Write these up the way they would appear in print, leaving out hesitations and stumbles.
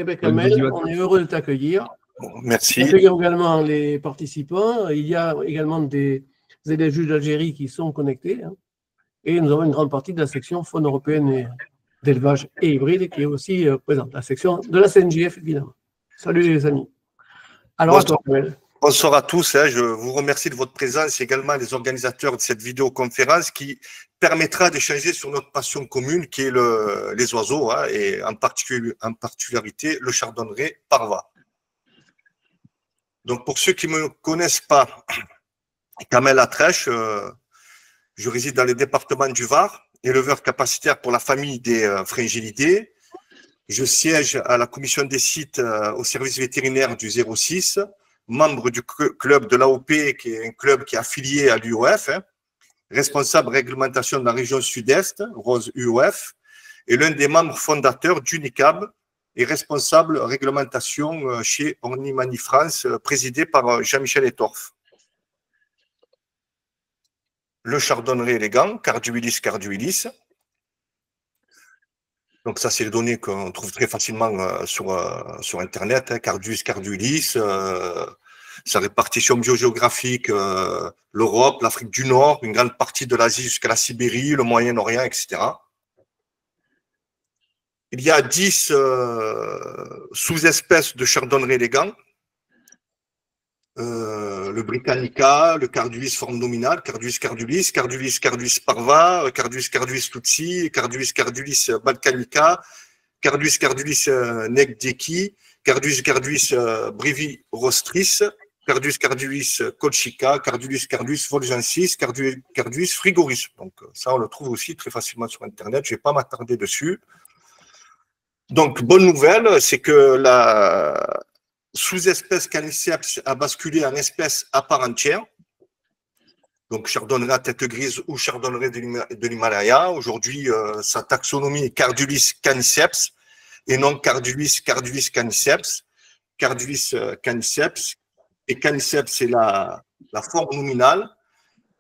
Eh bien, Kamel, on est heureux de t'accueillir. Merci. Accueillir également les participants. Il y a également des élèves juges d'Algérie qui sont connectés. Hein. Et nous avons une grande partie de la section faune européenne d'élevage et hybride qui est aussi présente. La section de la CNJF, évidemment. Salut les amis. Alors, à toi, Kamel. Bonsoir à tous. Je vous remercie de votre présence et également les organisateurs de cette vidéoconférence qui permettra d'échanger sur notre passion commune qui est les oiseaux et en particularité le chardonneret parva. Donc, pour ceux qui ne me connaissent pas, Kamel Atrèche, je réside dans le département du Var, éleveur capacitaire pour la famille des fringillidés. Je siège à la commission des sites au service vétérinaire du 06, membre du club de l'AOP, qui est un club qui est affilié à l'UOF, responsable réglementation de la région sud-est, Rose UOF, et l'un des membres fondateurs d'UNICAB et responsable réglementation chez Ornimani France, présidé par Jean-Michel Etorf. Le chardonneret élégant, Carduelis carduelis. Donc ça, c'est les données qu'on trouve très facilement sur Internet, Carduelis carduelis, sa répartition biogéographique, l'Europe, l'Afrique du Nord, une grande partie de l'Asie jusqu'à la Sibérie, le Moyen-Orient, etc. Il y a 10 sous-espèces de chardonneret élégant. Le Britannica, le Carduelis forme nominale, Carduelis carduelis, Carduelis carduelis parva, Carduelis carduelis tutsi, Carduelis carduelis balkanica, Carduelis carduelis negdeki, Carduelis carduelis brevi rostris, Carduelis carduelis colchica, Carduelis carduelis volgensis, Carduelis frigoris. Donc ça, on le trouve aussi très facilement sur Internet. Je ne vais pas m'attarder dessus. Donc, bonne nouvelle, c'est que la sous-espèce Caniceps a basculé en espèce à part entière. Donc, chardonneret à tête grise ou chardonneret de l'Himalaya. Aujourd'hui, sa taxonomie est Carduelis caniceps et non Carduelis caniceps. Carduelis caniceps. Et caniceps, c'est la forme nominale.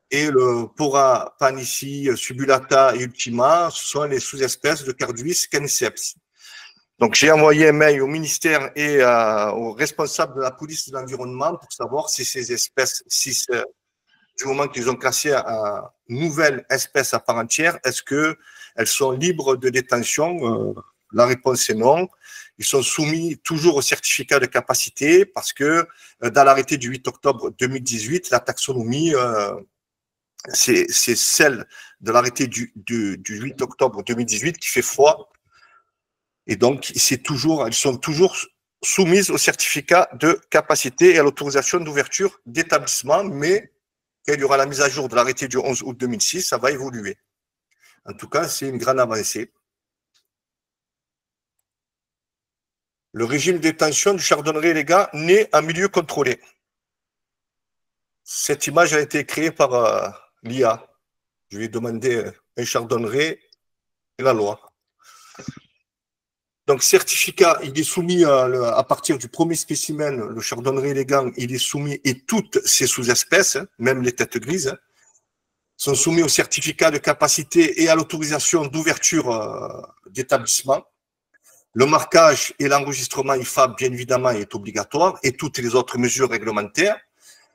Et le Pora panici, subulata et ultima, ce sont les sous-espèces de Carduelis caniceps. Donc, j'ai envoyé un mail au ministère et aux responsables de la police de l'environnement pour savoir si ces espèces, du moment qu'ils ont classé à nouvelle espèce à part entière, est-ce qu'elles sont libres de détention? La réponse est non. Ils sont soumis toujours au certificat de capacité parce que dans l'arrêté du 8 octobre 2018, la taxonomie, c'est celle de l'arrêté du 8 octobre 2018 qui fait foi. Et donc, elles sont toujours soumises au certificat de capacité et à l'autorisation d'ouverture d'établissement, mais quand il y aura la mise à jour de l'arrêté du 11 août 2006, ça va évoluer. En tout cas, c'est une grande avancée. Le régime de détention du chardonneret élégant né en milieu contrôlé. Cette image a été créée par l'IA. Je lui ai demandé un chardonneret et la loi. Donc, certificat, il est soumis à partir du premier spécimen, le chardonneret élégant, il est soumis, et toutes ses sous-espèces, même les têtes grises, sont soumis au certificat de capacité et à l'autorisation d'ouverture d'établissement. Le marquage et l'enregistrement IFAB, bien évidemment, est obligatoire, et toutes les autres mesures réglementaires.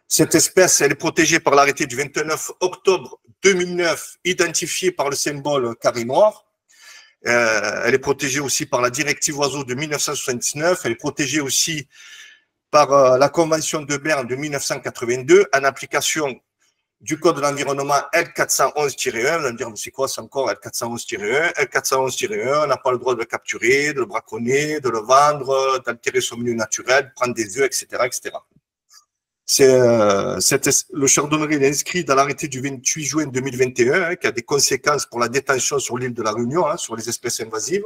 Cette espèce, elle est protégée par l'arrêté du 29 octobre 2009, identifiée par le symbole carré noir. Elle est protégée aussi par la directive oiseaux de 1979. Elle est protégée aussi par la Convention de Berne de 1982 en application du Code de l'environnement L411-1. Vous allez me dire, mais c'est quoi, c'est encore L411-1? L411-1, on n'a pas le droit de le capturer, de le braconner, de le vendre, d'altérer son milieu naturel, de prendre des œufs, etc., etc. Le chardonneret est inscrit dans l'arrêté du 28 juin 2021 qui a des conséquences pour la détention sur l'île de la Réunion, sur les espèces invasives.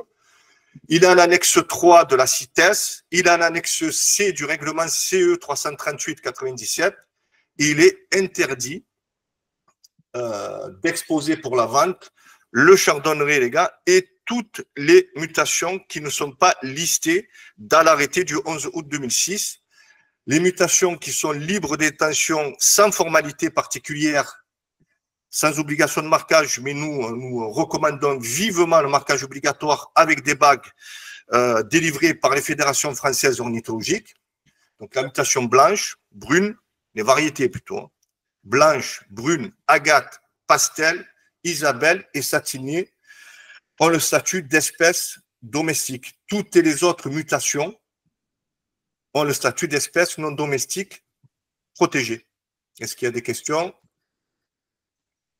Il a l'annexe 3 de la CITES, il a l'annexe C du règlement CE 338-97 et il est interdit d'exposer pour la vente le chardonneret élégant et toutes les mutations qui ne sont pas listées dans l'arrêté du 11 août 2006. Les mutations qui sont libres de détention sans formalité particulière, sans obligation de marquage, mais nous recommandons vivement le marquage obligatoire avec des bagues délivrés par les fédérations françaises ornithologiques. Donc la mutation blanche, brune, les variétés plutôt, hein. Blanche, brune, agate, pastel, Isabelle et satinier ont le statut d'espèce domestique. Toutes les autres mutations ont le statut d'espèce non domestique protégée. Est-ce qu'il y a des questions?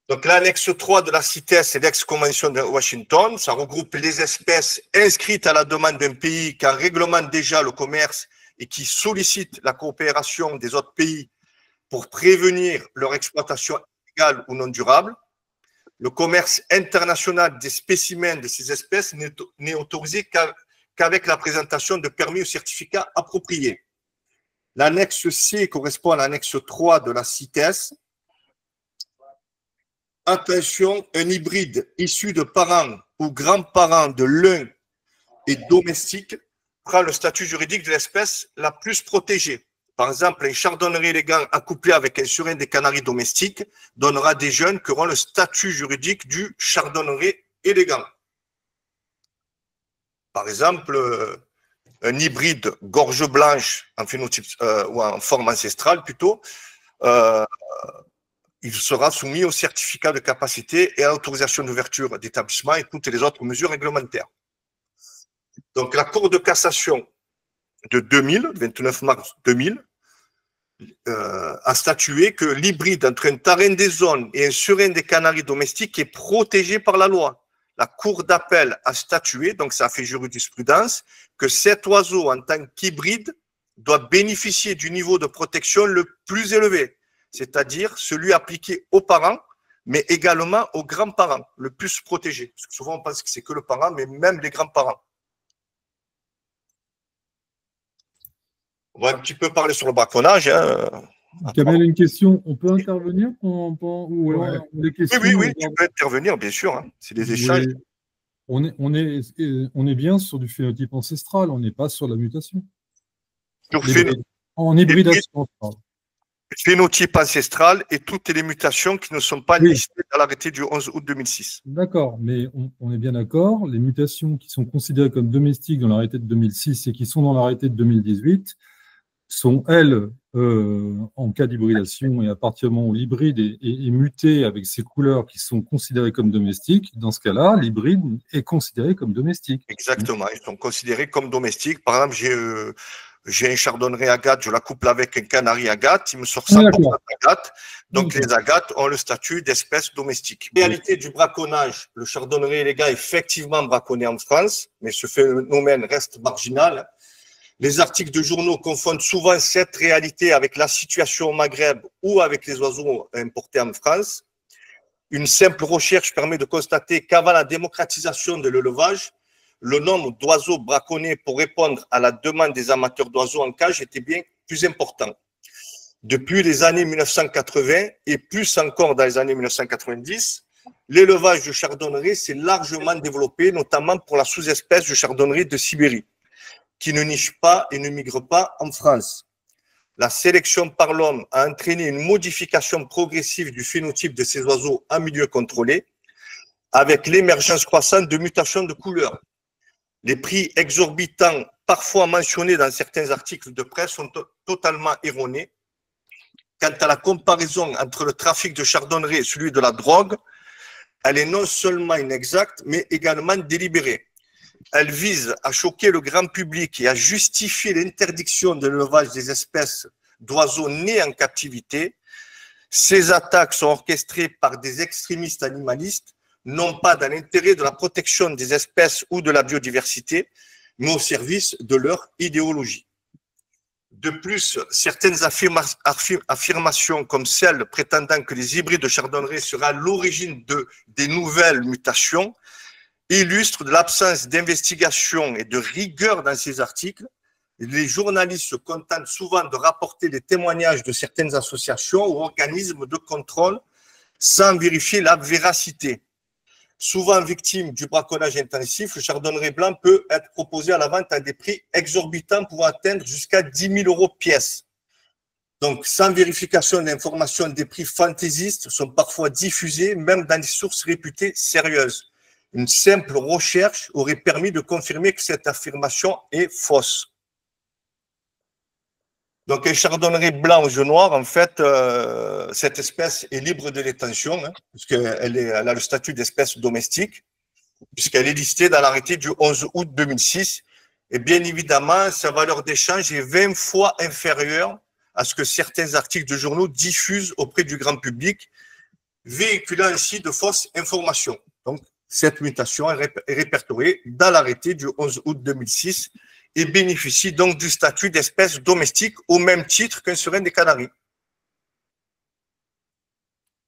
Donc l'annexe 3 de la CITES, c'est l'ex-convention de Washington. Ça regroupe les espèces inscrites à la demande d'un pays qui en réglemente déjà le commerce et qui sollicite la coopération des autres pays pour prévenir leur exploitation illégale ou non durable. Le commerce international des spécimens de ces espèces n'est autorisé qu'avec la présentation de permis ou certificats appropriés. L'annexe C correspond à l'annexe 3 de la CITES. Attention, un hybride issu de parents ou grands-parents de l'un et domestique prend le statut juridique de l'espèce la plus protégée. Par exemple, un chardonneret élégant accouplé avec un surin des Canaries domestiques donnera des jeunes qui auront le statut juridique du chardonneret élégant. Par exemple, un hybride gorge blanche en phénotype ou en forme ancestrale plutôt, il sera soumis au certificat de capacité et à l'autorisation d'ouverture d'établissement et toutes les autres mesures réglementaires. Donc la Cour de cassation de 2000, 29 mars 2000, a statué que l'hybride entre un tarin des zones et un surin des Canaries domestiques est protégé par la loi. La Cour d'appel a statué, donc ça a fait jurisprudence, que cet oiseau en tant qu'hybride doit bénéficier du niveau de protection le plus élevé, c'est-à-dire celui appliqué aux parents, mais également aux grands-parents, le plus protégé. Parce que souvent on pense que c'est que le parent, mais même les grands-parents. On va un petit peu parler sur le braconnage. Hein. Kamel, une question. On peut intervenir les questions, Oui, tu peux intervenir, bien sûr. Hein. C'est des échanges. Oui. On est bien sur du phénotype ancestral, on n'est pas sur la mutation. En hybridation. Phénotype ancestral et toutes les mutations qui ne sont pas listées à l'arrêté du 11 août 2006. D'accord, mais on est bien d'accord. Les mutations qui sont considérées comme domestiques dans l'arrêté de 2006 et qui sont dans l'arrêté de 2018 sont, elles, en cas d'hybridation, et à partir du moment où l'hybride est muté avec ces couleurs qui sont considérées comme domestiques, dans ce cas-là, l'hybride est considéré comme domestique. Exactement, ils sont considérés comme domestiques. Par exemple, j'ai un chardonneret agate, je l'accouple avec un canari agate, il me sort 100% d'agate. Donc les agates ont le statut d'espèce domestique. En réalité du braconnage, le chardonneret élégant est effectivement braconné en France, mais ce phénomène reste marginal. Les articles de journaux confondent souvent cette réalité avec la situation au Maghreb ou avec les oiseaux importés en France. Une simple recherche permet de constater qu'avant la démocratisation de l'élevage, le nombre d'oiseaux braconnés pour répondre à la demande des amateurs d'oiseaux en cage était bien plus important. Depuis les années 1980 et plus encore dans les années 1990, l'élevage du chardonneret s'est largement développé, notamment pour la sous-espèce du chardonneret de Sibérie, qui ne niche pas et ne migre pas en France. La sélection par l'homme a entraîné une modification progressive du phénotype de ces oiseaux en milieu contrôlé, avec l'émergence croissante de mutations de couleurs. Les prix exorbitants, parfois mentionnés dans certains articles de presse, sont totalement erronés. Quant à la comparaison entre le trafic de chardonneret et celui de la drogue, elle est non seulement inexacte, mais également délibérée. Elle vise à choquer le grand public et à justifier l'interdiction de l'élevage des espèces d'oiseaux nés en captivité. Ces attaques sont orchestrées par des extrémistes animalistes, non pas dans l'intérêt de la protection des espèces ou de la biodiversité, mais au service de leur idéologie. De plus, certaines affirmations comme celle prétendant que les hybrides de chardonneret seraient à l'origine des nouvelles mutations illustrent de l'absence d'investigation et de rigueur dans ces articles. Les journalistes se contentent souvent de rapporter les témoignages de certaines associations ou organismes de contrôle sans vérifier la véracité. Souvent victime du braconnage intensif, le chardonneret blanc peut être proposé à la vente à des prix exorbitants pouvant atteindre jusqu'à 10 000 € pièce. Donc, sans vérification d'informations, des prix fantaisistes sont parfois diffusés, même dans des sources réputées sérieuses. Une simple recherche aurait permis de confirmer que cette affirmation est fausse. Donc, un chardonneret blanc aux œufs noirs, en fait, cette espèce est libre de détention, hein, puisqu'elle a le statut d'espèce domestique, puisqu'elle est listée dans l'arrêté du 11 août 2006. Et bien évidemment, sa valeur d'échange est 20 fois inférieure à ce que certains articles de journaux diffusent auprès du grand public, véhiculant ainsi de fausses informations. Donc, cette mutation est répertoriée dans l'arrêté du 11 août 2006 et bénéficie donc du statut d'espèce domestique au même titre qu'un serein des Canaries.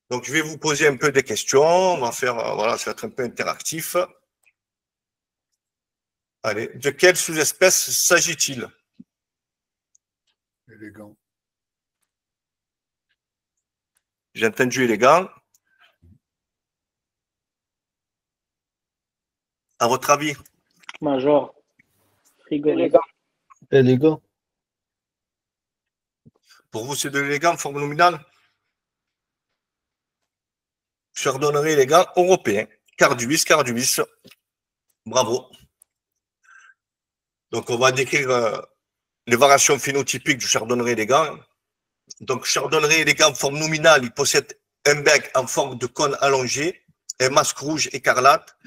Donc, je vais vous poser un peu des questions. On va faire, voilà, ça va être un peu interactif. Allez, de quelle sous-espèce s'agit-il? Élégant. J'ai entendu élégant. À votre avis? Major. Élégant. Élégant. Pour vous, c'est de l'élégant, forme nominale? Chardonneret élégant européen. Carduis. Bravo. Donc, on va décrire les variations phénotypiques du chardonneret élégant. Donc, chardonneret élégant, forme nominale, il possède un bec en forme de cône allongé, un masque rouge écarlate.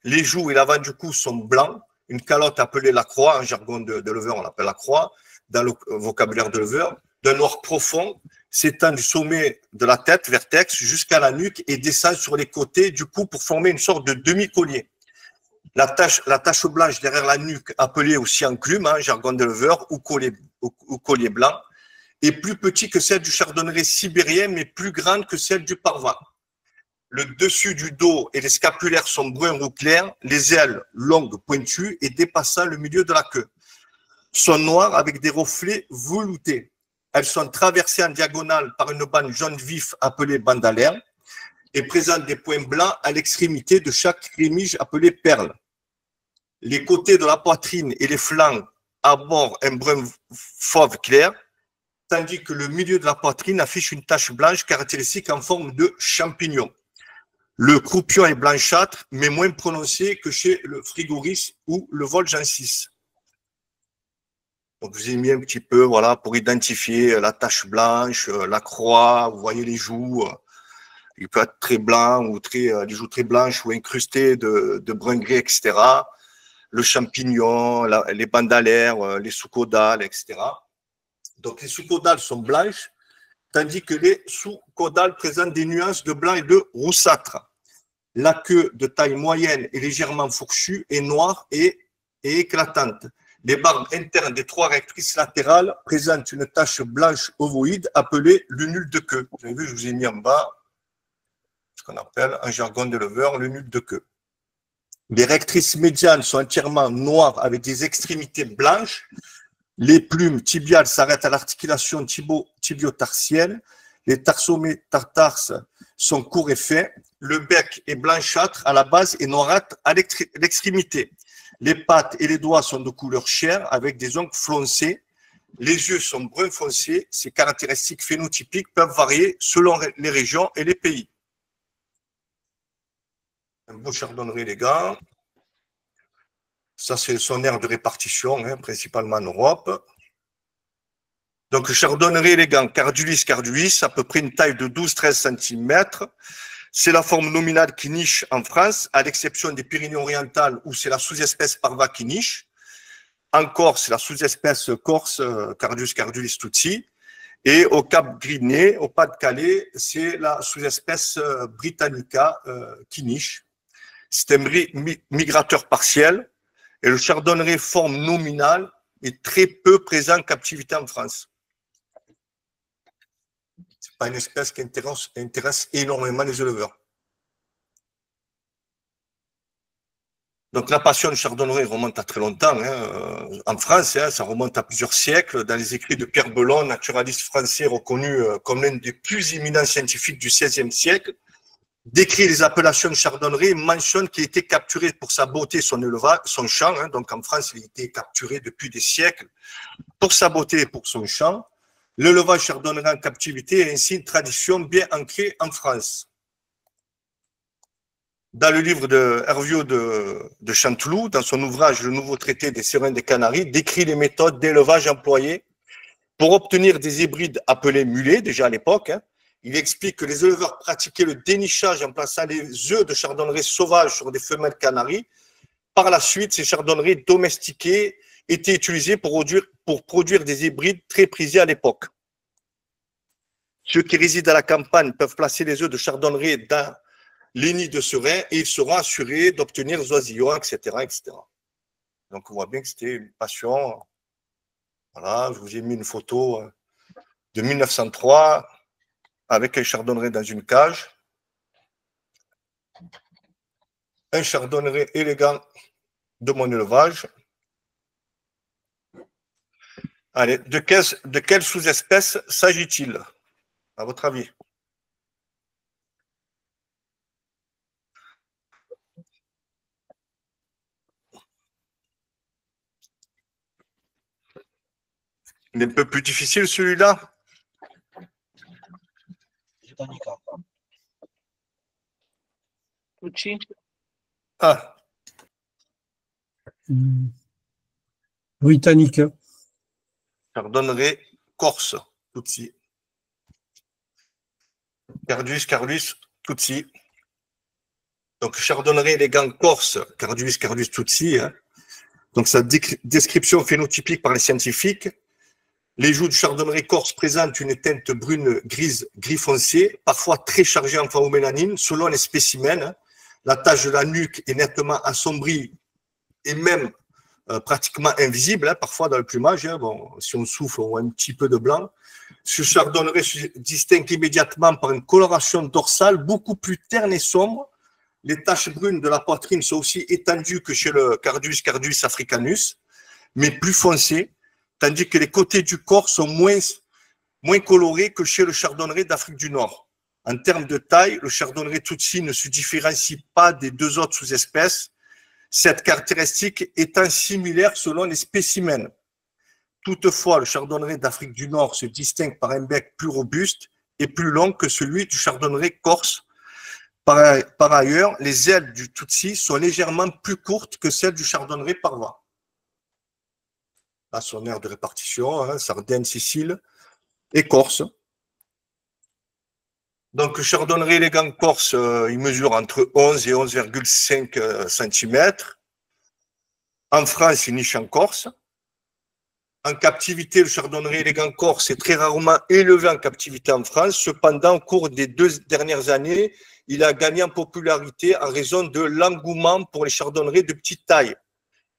Les joues et l'avant du cou sont blancs. Une calotte appelée la croix, en jargon de leveur, on l'appelle la croix, dans le vocabulaire de leveur, d'un noir profond, s'étend du sommet de la tête, vertex, jusqu'à la nuque et descend sur les côtés du cou pour former une sorte de demi-collier. La tache blanche derrière la nuque, appelée aussi enclume, hein, jargon de leveur, ou collier blanc, est plus petit que celle du chardonneret sibérien, mais plus grande que celle du parva. Le dessus du dos et les scapulaires sont bruns roux clair, les ailes longues, pointues et dépassant le milieu de la queue. Sont noires avec des reflets veloutés. Elles sont traversées en diagonale par une bande jaune vif appelée bande à l'air et présentent des points blancs à l'extrémité de chaque rémige appelée perle. Les côtés de la poitrine et les flancs abordent un brun fauve clair, tandis que le milieu de la poitrine affiche une tache blanche caractéristique en forme de champignon. Le croupion est blanchâtre, mais moins prononcé que chez le frigoris ou le volgensis. Donc, je vous ai mis un petit peu, voilà, pour identifier la tache blanche, la croix, vous voyez les joues. Il peut être très blanc ou les joues très blanches ou incrustées de brun gris, etc. Le champignon, les bandes à l'air, les sous-caudales, etc. Donc, les sous-caudales sont blanches, tandis que les sous-caudales présentent des nuances de blanc et de roussâtre. La queue de taille moyenne et légèrement fourchue est noire et éclatante. Les barbes internes des trois rectrices latérales présentent une tache blanche ovoïde appelée lunule de queue. Vous avez vu, je vous ai mis en bas ce qu'on appelle en jargon de leveur lunule de queue. Les rectrices médianes sont entièrement noires avec des extrémités blanches. Les plumes tibiales s'arrêtent à l'articulation tibio-tarsienne. Les tarsométatarses sont courts et fins. Le bec est blanchâtre à la base et noirâtre à l'extrémité. Les pattes et les doigts sont de couleur chair avec des ongles foncés. Les yeux sont brun foncé. Ces caractéristiques phénotypiques peuvent varier selon les régions et les pays. Un beau chardonneret élégant. Ça, c'est son aire de répartition, hein, principalement en Europe. Donc, le chardonneret élégant, cardulis, à peu près une taille de 12-13 cm. C'est la forme nominale qui niche en France, à l'exception des Pyrénées-Orientales où c'est la sous-espèce parva qui niche. En Corse, c'est la sous-espèce corse, cardulis tutsi. Et au Cap Griné, au Pas-de-Calais, c'est la sous-espèce britannica qui niche. C'est un migrateur partiel. Et le chardonneret forme nominale est très peu présent en captivité en France. Ce n'est pas une espèce qui intéresse énormément les éleveurs. Donc la passion du chardonneret remonte à très longtemps. Hein. En France, hein, ça remonte à plusieurs siècles. Dans les écrits de Pierre Belon, naturaliste français reconnu comme l'un des plus éminents scientifiques du XVIe siècle, décrit les appellations de chardonneret et mentionne qu'il était capturé pour sa beauté, son élevage, son champ. Hein. Donc en France, il a été capturé depuis des siècles pour sa beauté et pour son champ. L'élevage chardonneret en captivité est ainsi une tradition bien ancrée en France. Dans le livre de Hervieux de Chanteloup, dans son ouvrage Le nouveau traité des sérins des Canaries, décrit les méthodes d'élevage employées pour obtenir des hybrides appelés mulets, déjà à l'époque. Il explique que les éleveurs pratiquaient le dénichage en plaçant les œufs de chardonneret sauvages sur des femelles canaries. Par la suite, ces chardonnerets domestiqués étaient utilisés pour produire des hybrides très prisés à l'époque. Ceux qui résident à la campagne peuvent placer les œufs de chardonneret dans les nids de serins et ils seront assurés d'obtenir des oisillons, etc., etc. Donc, on voit bien que c'était une passion. Voilà, je vous ai mis une photo de 1903 avec un chardonneret dans une cage. Un chardonneret élégant de mon élevage. Allez, de quelle sous-espèce s'agit-il, à votre avis? Il est un peu plus difficile celui-là. Tucci. Ah, Britannica. chardonneret corse, Tutsi. Carduus, Tutsi. Donc, chardonneret élégant corse, Carduus, Tutsi. Hein. Donc, sa description phénotypique par les scientifiques. Les joues du chardonneret corse présentent une teinte brune grise gris foncé, parfois très chargée en phagomélanine, selon les spécimens. La tache de la nuque est nettement assombrie et même pratiquement invisible, hein, parfois dans le plumage. Hein. Bon, si on souffle, on voit un petit peu de blanc. Ce chardonneret se distingue immédiatement par une coloration dorsale beaucoup plus terne et sombre. Les taches brunes de la poitrine sont aussi étendues que chez le Carduus africanus, mais plus foncées, tandis que les côtés du corps sont moins colorés que chez le chardonneret d'Afrique du Nord. En termes de taille, le chardonneret Tutsi ne se différencie pas des deux autres sous-espèces, cette caractéristique étant similaire selon les spécimens. Toutefois, le chardonneret d'Afrique du Nord se distingue par un bec plus robuste et plus long que celui du chardonneret corse. Par ailleurs, les ailes du Tutsi sont légèrement plus courtes que celles du chardonneret parva. Là, son aire de répartition, hein, Sardaigne, Sicile et Corse. Donc, le chardonneret élégant corse, il mesure entre 11 et 11,5 cm. En France, il niche en Corse. En captivité, le chardonneret élégant corse est très rarement élevé en captivité en France. Cependant, au cours des 2 dernières années, il a gagné en popularité en raison de l'engouement pour les chardonnerets de petite taille.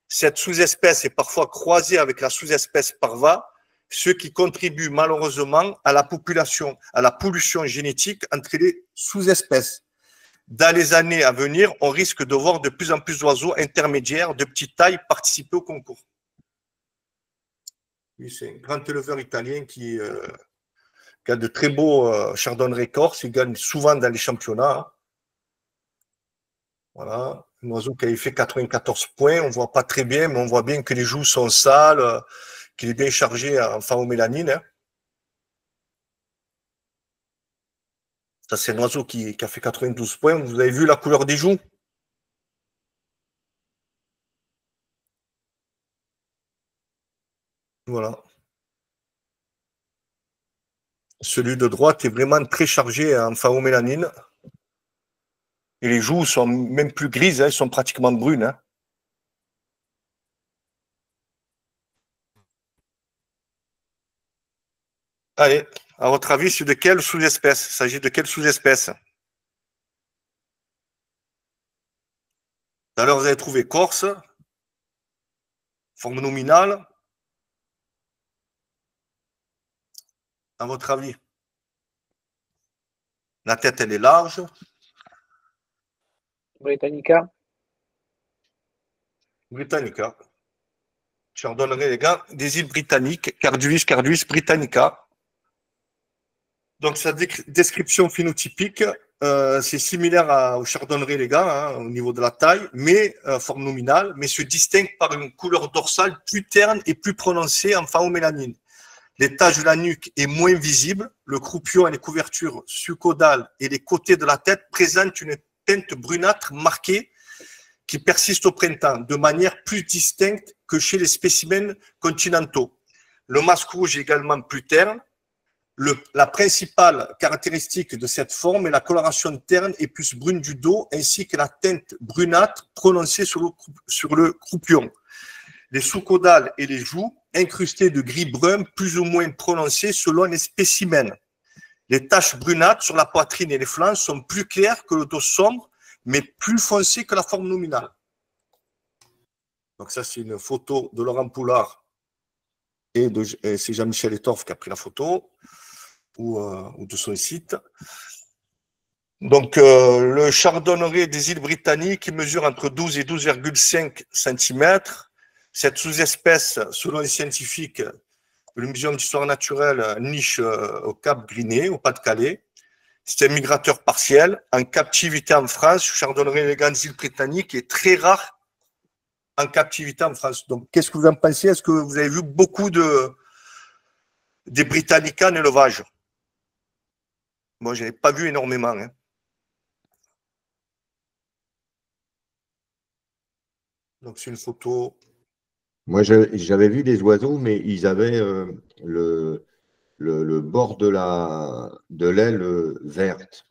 Cette sous-espèce est parfois croisée avec la sous-espèce parva, ce qui contribue malheureusement à la pollution génétique entre les sous-espèces. Dans les années à venir, on risque de voir de plus en plus d'oiseaux intermédiaires de petite taille participer au concours. C'est un grand éleveur italien qui a de très beaux chardonnerets corse. Il gagne souvent dans les championnats. Voilà, un oiseau qui avait fait 94 points. On ne voit pas très bien, mais on voit bien que les joues sont sales, qu'il est bien chargé en phagomélanine. Hein. Ça, c'est un oiseau qui a fait 92 points. Vous avez vu la couleur des joues? Voilà. Celui de droite est vraiment très chargé en phagomélanine. Et les joues sont même plus grises, hein, elles sont pratiquement brunes. Hein. Allez, à votre avis, c'est de quelle sous-espèce? Il s'agit de quelle sous-espèce? Tout à l'heure, vous avez trouvé corse, forme nominale. À votre avis? La tête, elle est large. Britannica. Britannica. Chardonneret, les gars, des îles britanniques, Carduus Britannica. Donc, sa description phénotypique, c'est similaire au chardonneret, les gars, hein, au niveau de la taille, mais forme nominale, mais se distingue par une couleur dorsale plus terne et plus prononcée en phagomélanine. Les taches de la nuque est moins visible. Le croupion et les couvertures sus-caudales et les côtés de la tête présentent une teinte brunâtre marquée qui persiste au printemps, de manière plus distincte que chez les spécimens continentaux. Le masque rouge est également plus terne. La principale caractéristique de cette forme est la coloration terne et plus brune du dos, ainsi que la teinte brunâtre prononcée sur le croupion. Les sous-caudales et les joues incrustées de gris brun plus ou moins prononcées selon les spécimens. Les taches brunâtres sur la poitrine et les flancs sont plus claires que le dos sombre, mais plus foncé que la forme nominale. Donc ça, c'est une photo de Laurent Poulard et c'est Jean-Michel Etorf qui a pris la photo, ou de son site. Donc, le chardonneret des îles Britanniques, il mesure entre 12 et 12,5 cm. Cette sous-espèce, selon les scientifiques, le Muséum d'histoire naturelle niche au Cap Griné, au Pas-de-Calais. C'est un migrateur partiel, en captivité en France. Le chardonneret élégant des îles Britanniques est très rare en captivité en France. Donc, qu'est-ce que vous en pensez? Est-ce que vous avez vu beaucoup des Britannicas en élevage? Moi, je n'ai pas vu énormément. Hein. Donc, c'est une photo. Moi, j'avais vu des oiseaux, mais ils avaient le bord de l'aile verte,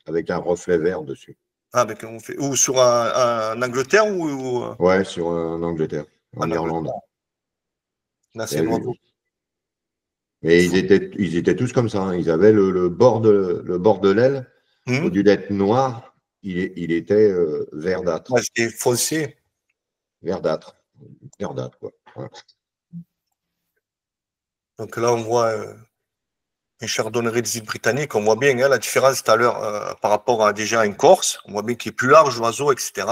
avec un reflet vert dessus. Ah, mais on fait, ou sur en Angleterre ou... Ouais, en Angleterre, en Irlande. Là, c'est noir. Mais ils étaient tous comme ça. Hein. Ils avaient le bord de l'aile, au lieu d'être noir, il était verdâtre. Ouais, c'était foncé. Verdâtre, quoi. Voilà. Donc là, on voit un chardonneret des îles Britanniques. On voit bien hein, la différence tout à l'heure par rapport à déjà un Corse. On voit bien qu'il est plus large, l'oiseau, etc.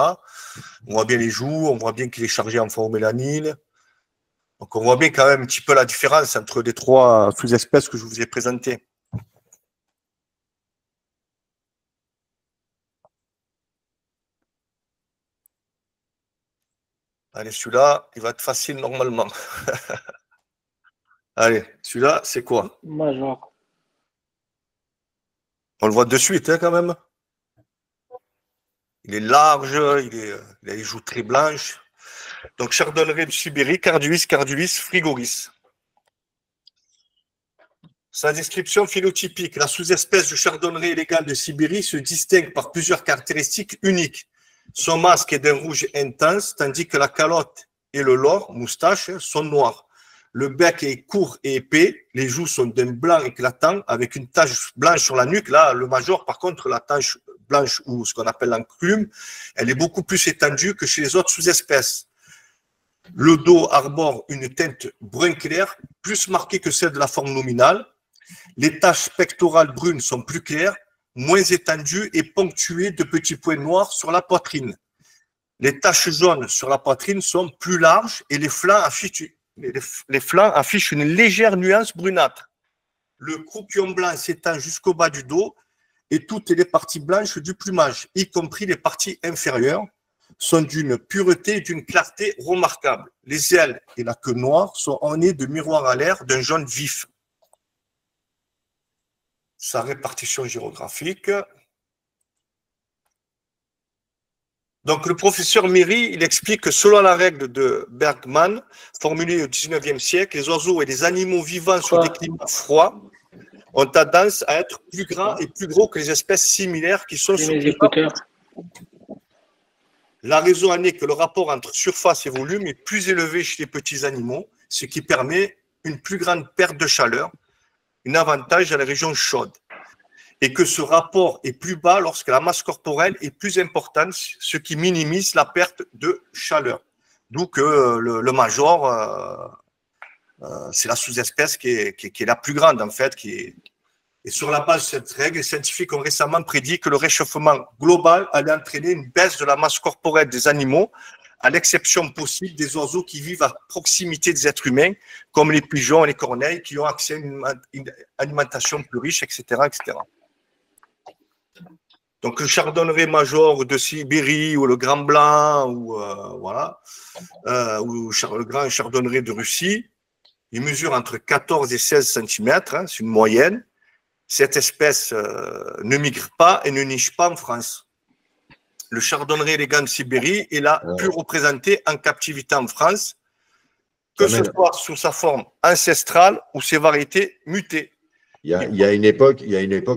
On voit bien les joues, on voit bien qu'il est chargé en forme mélanine. Donc, on voit bien quand même un petit peu la différence entre les trois sous-espèces que je vous ai présentées. Allez, celui-là, il va être facile normalement. Allez, celui-là, c'est quoi? Major. On le voit de suite, hein, quand même. Il est large, il a les joues très blanches. Donc, chardonneret de Sibérie, Carduis frigoris. Sa description phénotypique, la sous-espèce du chardonneret élégant de Sibérie se distingue par plusieurs caractéristiques uniques. Son masque est d'un rouge intense, tandis que la calotte et le lord, moustache, sont noirs. Le bec est court et épais, les joues sont d'un blanc éclatant avec une tache blanche sur la nuque. Là, le major, par contre, la tache blanche ou ce qu'on appelle l'enclume, elle est beaucoup plus étendue que chez les autres sous-espèces. Le dos arbore une teinte brun clair, plus marquée que celle de la forme nominale. Les taches pectorales brunes sont plus claires, moins étendues et ponctuées de petits points noirs sur la poitrine. Les taches jaunes sur la poitrine sont plus larges et les flancs affichent une légère nuance brunâtre. Le croupion blanc s'étend jusqu'au bas du dos et toutes les parties blanches du plumage, y compris les parties inférieures, sont d'une pureté et d'une clarté remarquables. Les ailes et la queue noire sont ornées de miroirs à l'air d'un jaune vif. Sa répartition géographique. Donc, le professeur Méry, il explique que selon la règle de Bergman, formulée au XIXe siècle, les oiseaux et les animaux vivant sur des climats froids ont tendance à être plus grands et plus gros que les espèces similaires qui sont sur les écouteurs. La raison en est que le rapport entre surface et volume est plus élevé chez les petits animaux, ce qui permet une plus grande perte de chaleur, un avantage dans les régions chaudes, et que ce rapport est plus bas lorsque la masse corporelle est plus importante, ce qui minimise la perte de chaleur. D'où que le major, c'est la sous-espèce qui est la plus grande, en fait. Et sur la base de cette règle, les scientifiques ont récemment prédit que le réchauffement global allait entraîner une baisse de la masse corporelle des animaux, à l'exception possible des oiseaux qui vivent à proximité des êtres humains, comme les pigeons et les corneilles, qui ont accès à une alimentation plus riche, etc., etc. Donc, le chardonneret major de Sibérie ou le grand blanc ou voilà, ou le grand chardonneret de Russie, il mesure entre 14 et 16 cm, hein, c'est une moyenne. Cette espèce ne migre pas et ne niche pas en France. le chardonneret élégant de Sibérie est la plus représentée en captivité en France, que ce soit sous sa forme ancestrale ou ses variétés mutées. Il y a une époque,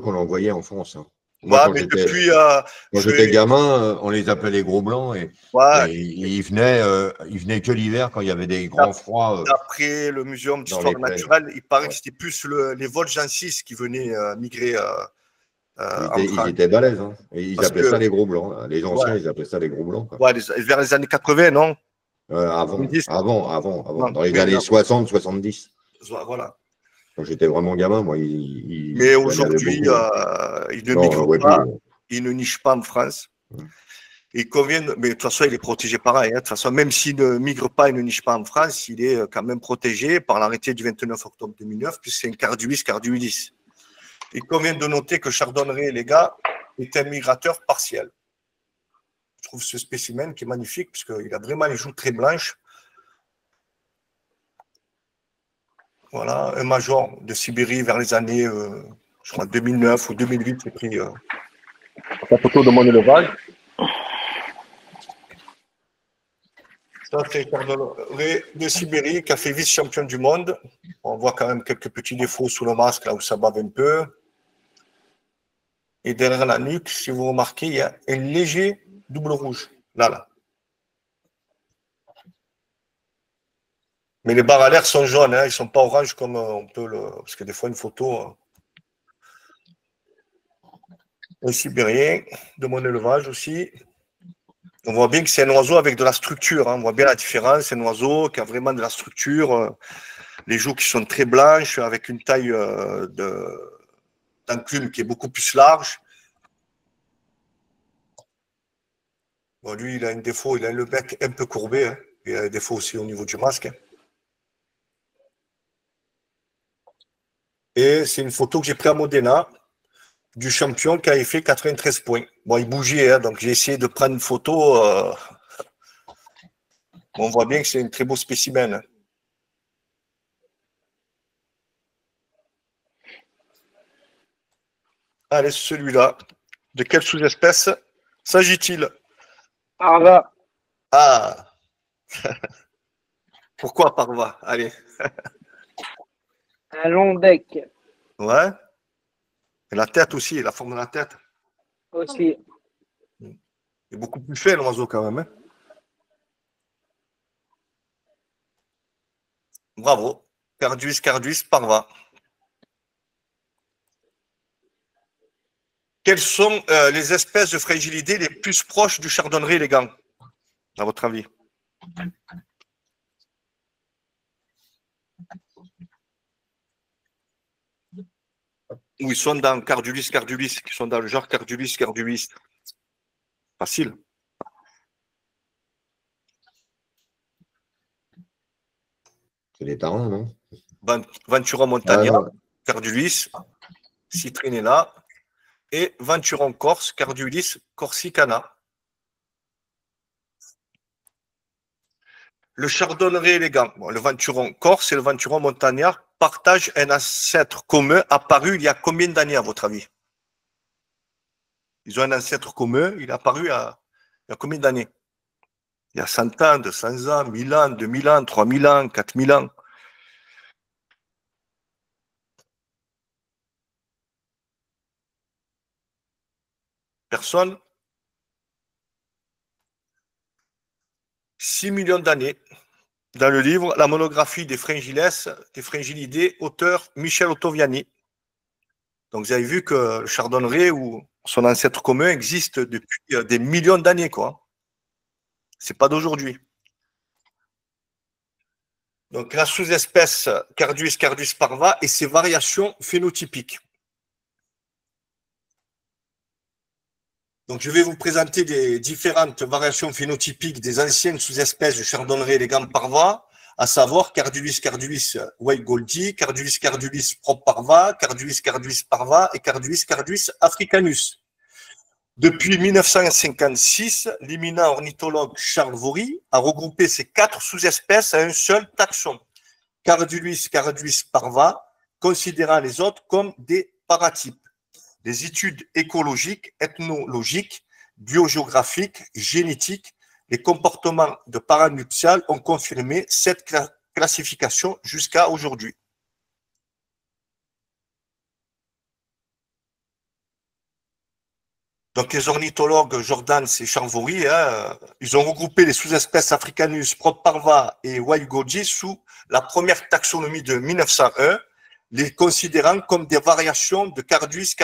on l'envoyait en France. Hein. Moi, Ouais, quand mais j'étais depuis, gamin, on les appelait les gros blancs et ils venaient que l'hiver quand il y avait des grands froids. D'après le Muséum d'histoire naturelle, il paraît que c'était plus les Volgensis qui venaient migrer en France. Ils étaient balèzes. Hein. Et ils appelaient ça les gros blancs. Hein. Les anciens, ils appelaient ça les gros blancs. Quoi. Ouais, vers les années 80, non? Avant. Non, dans les années 60, 70. Voilà. Quand j'étais vraiment gamin, moi, mais aujourd'hui, ils ne migrent pas, ils ne nichent pas en France. Il convient, mais de toute façon, il est protégé pareil. Hein. De toute façon, même s'il ne migre pas, il ne niche pas en France, il est quand même protégé par l'arrêté du 29 octobre 2009, puisque c'est un carduis carduilis. Il convient de noter que Chardonneret, les gars, est un migrateur partiel. Je trouve ce spécimen qui est magnifique, puisqu'il a vraiment les joues très blanches. Voilà, un major de Sibérie vers les années, je crois, 2009 ou 2008, j'ai pris la photo de mon élevage. Ça, c'est Chardonneret de Sibérie qui a fait vice-champion du monde. On voit quand même quelques petits défauts sous le masque, là où ça bave un peu. Et derrière la nuque, si vous remarquez, il y a un léger double rouge. Là. Mais les barres à l'air sont jaunes, hein, ils ne sont pas oranges comme on peut le. Parce que des fois, une photo. Un Sibérien de mon élevage aussi. On voit bien que c'est un oiseau avec de la structure. Hein. On voit bien la différence. C'est un oiseau qui a vraiment de la structure. Les joues qui sont très blanches, avec une taille d'enclume qui est beaucoup plus large. Bon, lui, il a un défaut, il a le bec un peu courbé. Hein. Il a un défaut aussi au niveau du masque. Hein. Et c'est une photo que j'ai prise à Modena du champion qui avait fait 93 points. Bon, il bougeait, hein, donc j'ai essayé de prendre une photo. On voit bien que c'est un très beau spécimen. Hein. Allez, celui-là. De quelle sous-espèce s'agit-il? Parva. Ah. Pourquoi Parva? Allez. Un long bec. Ouais. Et la tête aussi, la forme de la tête. Aussi. Il est beaucoup plus fait, l'oiseau, quand même. Hein. Bravo. Carduis, Parva. Quelles sont les espèces de frangilidés les plus proches du chardonneret élégant, à votre avis? Ou ils sont dans Cardulis, qui sont dans le genre Cardulis. Facile. C'est des tarans, non? Venturon montagna, Cardulis, Citrinella, et Venturon corse, Cardulis corsicana. Le chardonneret élégant, bon, le Venturon corse et le Venturon montagnard partagent un ancêtre commun apparu il y a combien d'années, à votre avis? Ils ont un ancêtre commun, il est apparu il y a combien d'années? Il y a 100 ans, 200 ans, 1000 ans, 2000 ans, 3000 ans, 4000 ans. Personne? 6 millions d'années. Dans le livre La monographie des Fringilidés, auteur Michel Ottaviani. Donc vous avez vu que le chardonneret ou son ancêtre commun existe depuis des millions d'années, quoi. C'est pas d'aujourd'hui. Donc la sous-espèce Carduis parva et ses variations phénotypiques. Donc je vais vous présenter des différentes variations phénotypiques des anciennes sous-espèces du chardonneret élégant parva, à savoir Cardulis white goldie, Cardulis propre parva, Cardulis parva et Cardulis africanus. Depuis 1956, l'éminent ornithologue Charles Vaury a regroupé ces 4 sous-espèces à un seul taxon, Cardulis parva, considérant les autres comme des paratypes. Les études écologiques, ethnologiques biogéographiques, génétiques, les comportements de parents nuptiales ont confirmé cette classification jusqu'à aujourd'hui. Donc, les ornithologues Jordan et Charvori, ils ont regroupé les sous-espèces Africanus, Proparva et Waigoji sous la première taxonomie de 1901, les considérant comme des variations de Carduus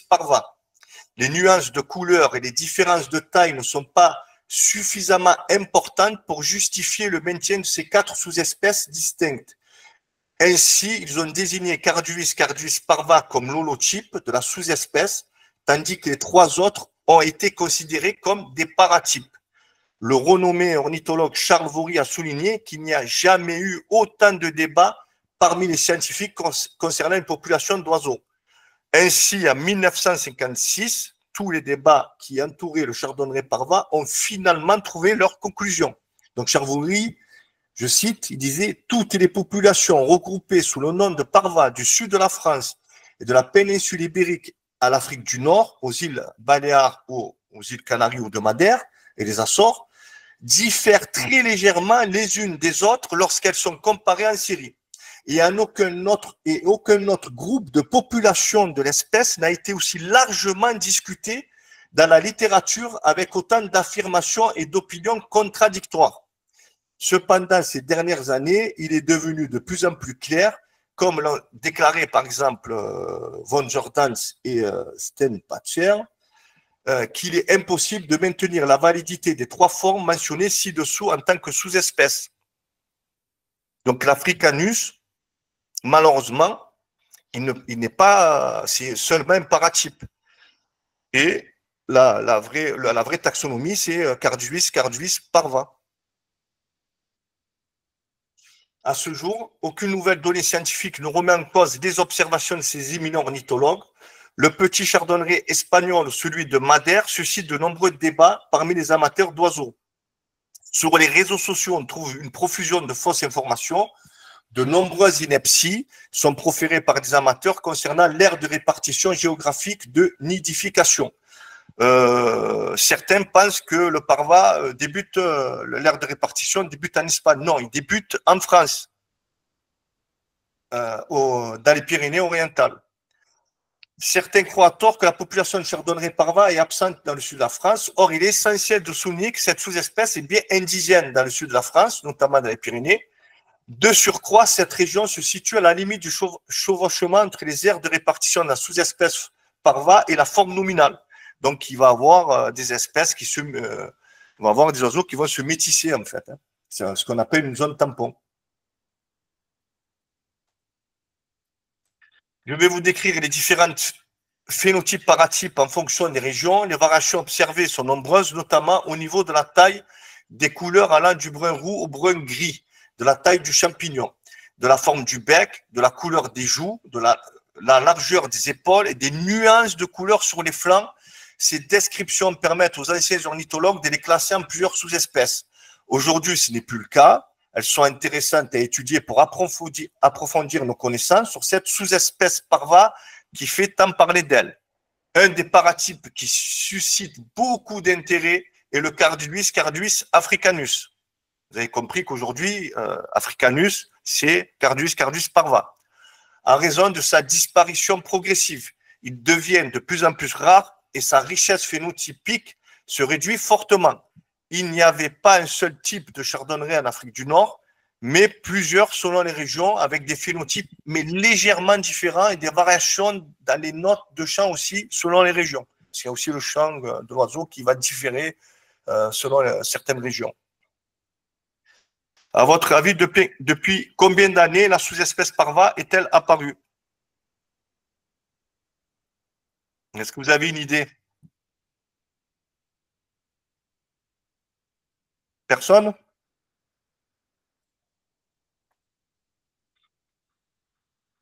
parva. Les nuances de couleur et les différences de taille ne sont pas suffisamment importantes pour justifier le maintien de ces 4 sous-espèces distinctes. Ainsi, ils ont désigné Carduus parva comme l'holotype de la sous-espèce, tandis que les 3 autres ont été considérés comme des paratypes. Le renommé ornithologue Charles Vory a souligné qu'il n'y a jamais eu autant de débats parmi les scientifiques concernant une population d'oiseaux. Ainsi, en 1956, tous les débats qui entouraient le chardonneret parva ont finalement trouvé leur conclusion. Donc Charles Vory, je cite, il disait « Toutes les populations regroupées sous le nom de parva du sud de la France et de la péninsule ibérique à l'Afrique du Nord, aux îles Baléares ou aux îles Canaries ou de Madère et les Açores, diffèrent très légèrement les unes des autres lorsqu'elles sont comparées en série. Et aucun autre groupe de population de l'espèce n'a été aussi largement discuté dans la littérature avec autant d'affirmations et d'opinions contradictoires. Cependant, ces dernières années, il est devenu de plus en plus clair, comme l'ont déclaré par exemple von Jordans et Steinpatcher, qu'il est impossible de maintenir la validité des 3 formes mentionnées ci-dessous en tant que sous-espèce. Donc l'Africanus, malheureusement, il n'est pas, c'est seulement un paratype. Et la vraie taxonomie, c'est Carduus parva. À ce jour, aucune nouvelle donnée scientifique ne remet en cause les observations de ces éminents ornithologues. Le petit chardonneret espagnol, celui de Madère, suscite de nombreux débats parmi les amateurs d'oiseaux. Sur les réseaux sociaux, on trouve une profusion de fausses informations. De nombreuses inepties sont proférées par des amateurs concernant l'aire de répartition géographique de nidification. Certains pensent que le parva l'aire de répartition débute en Espagne. Non, il débute en France, dans les Pyrénées orientales. Certains croient à tort que la population de chardonneret parva est absente dans le sud de la France. Or, il est essentiel de souligner que cette sous-espèce est bien indigène dans le sud de la France, notamment dans les Pyrénées. De surcroît, cette région se situe à la limite du chevauchement entre les aires de répartition de la sous-espèce parva et la forme nominale. Donc, il va y avoir des espèces il va y avoir des oiseaux qui vont se métisser, en fait. C'est ce qu'on appelle une zone tampon. Je vais vous décrire les différentes phénotypes paratypes en fonction des régions. Les variations observées sont nombreuses, notamment au niveau de la taille, des couleurs allant du brun roux au brun gris, de la taille du champignon, de la forme du bec, de la couleur des joues, de la largeur des épaules et des nuances de couleurs sur les flancs. Ces descriptions permettent aux anciens ornithologues de les classer en plusieurs sous-espèces. Aujourd'hui, ce n'est plus le cas. Elles sont intéressantes à étudier pour approfondir nos connaissances sur cette sous-espèce parva qui fait tant parler d'elle. Un des paratypes qui suscite beaucoup d'intérêt est le Carduus africanus. Vous avez compris qu'aujourd'hui, Africanus, c'est Carduus parva. En raison de sa disparition progressive, il devient de plus en plus rare et sa richesse phénotypique se réduit fortement. Il n'y avait pas un seul type de chardonneret en Afrique du Nord, mais plusieurs selon les régions, avec des phénotypes mais légèrement différents et des variations dans les notes de chant aussi selon les régions. Parce qu'il y a aussi le chant de l'oiseau qui va différer selon certaines régions. À votre avis, depuis combien d'années la sous-espèce parva est-elle apparue? Est-ce que vous avez une idée? Personne?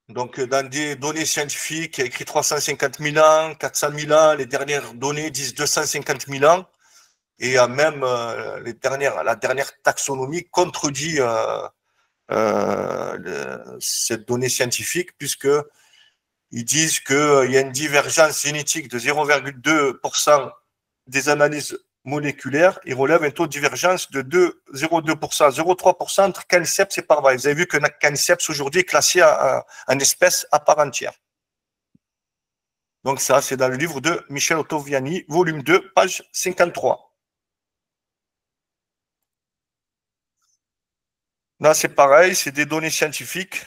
Donc, dans des données scientifiques, il y a écrit 350 000 ans, 400 000 ans, les dernières données disent 250 000 ans, et même la dernière taxonomie contredit cette donnée scientifique, puisqu'ils disent qu'il y a une divergence génétique de 0,2% des analyses moléculaires, il relève un taux de divergence de 0,2%, 0,3% entre Caniceps et Parva. Vous avez vu que Caniceps aujourd'hui est classé en espèce à part entière. Donc ça, c'est dans le livre de Michel Ottaviani, volume 2, page 53. Là, c'est pareil, c'est des données scientifiques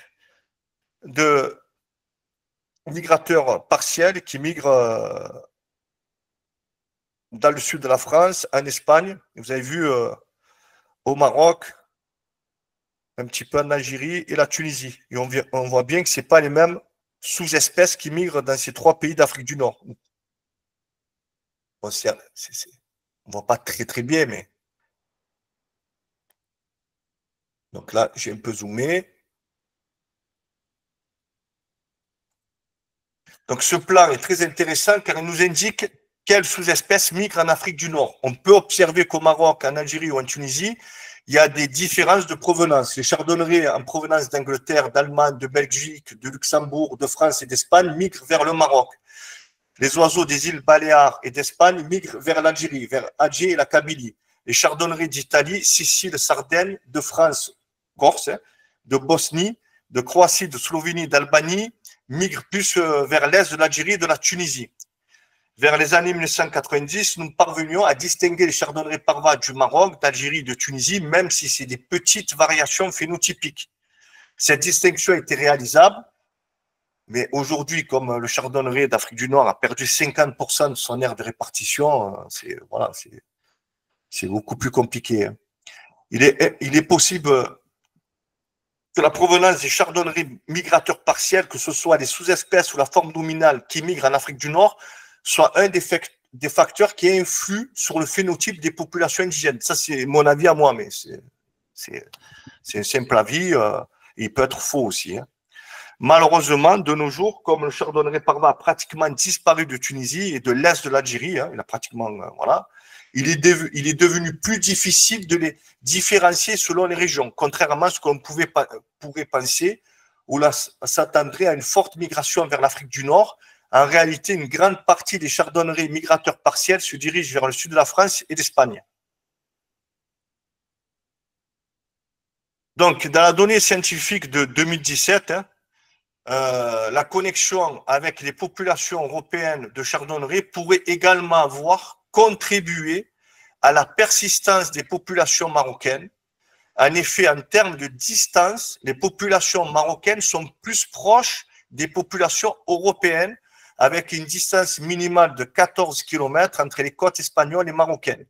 de migrateurs partiels qui migrent dans le sud de la France, en Espagne. Vous avez vu au Maroc, un petit peu en Algérie et la Tunisie. Et on voit bien que ce n'est pas les mêmes sous-espèces qui migrent dans ces 3 pays d'Afrique du Nord. Bon, on ne voit pas très très bien, mais... Donc là, j'ai un peu zoomé. Donc ce plan est très intéressant car il nous indique quelles sous-espèces migrent en Afrique du Nord. On peut observer qu'au Maroc, en Algérie ou en Tunisie, il y a des différences de provenance. Les chardonnerets en provenance d'Angleterre, d'Allemagne, de Belgique, de Luxembourg, de France et d'Espagne migrent vers le Maroc. Les oiseaux des îles Baléares et d'Espagne migrent vers l'Algérie, vers Alger et la Kabylie. Les chardonnerets d'Italie, Sicile, Sardaigne, de France, Corse, de Bosnie, de Croatie, de Slovénie, d'Albanie, migrent plus vers l'est de l'Algérie et de la Tunisie. Vers les années 1990, nous parvenions à distinguer les chardonnerets Parva du Maroc, d'Algérie et de Tunisie, même si c'est des petites variations phénotypiques. Cette distinction était réalisable, mais aujourd'hui, comme le chardonneret d'Afrique du Nord a perdu 50% de son aire de répartition, c'est beaucoup plus compliqué. Il est possible que la provenance des chardonnerets migrateurs partiels, que ce soit les sous-espèces ou la forme nominale qui migrent en Afrique du Nord, soit un des facteurs qui influent sur le phénotype des populations indigènes. Ça, c'est mon avis à moi, mais c'est un simple avis. Il peut être faux aussi. Hein. Malheureusement, de nos jours, comme le chardonneret Parva a pratiquement disparu de Tunisie et de l'est de l'Algérie, hein, il a pratiquement, voilà, il est devenu plus difficile de les différencier selon les régions, contrairement à ce qu'on pourrait penser, où là s'attendrait à une forte migration vers l'Afrique du Nord. En réalité, une grande partie des chardonnerets migrateurs partiels se dirigent vers le sud de la France et d'Espagne. Donc, dans la donnée scientifique de 2017, hein, la connexion avec les populations européennes de chardonneret pourrait également avoir contribué à la persistance des populations marocaines. En effet, en termes de distance, les populations marocaines sont plus proches des populations européennes, avec une distance minimale de 14 km entre les côtes espagnoles et marocaines,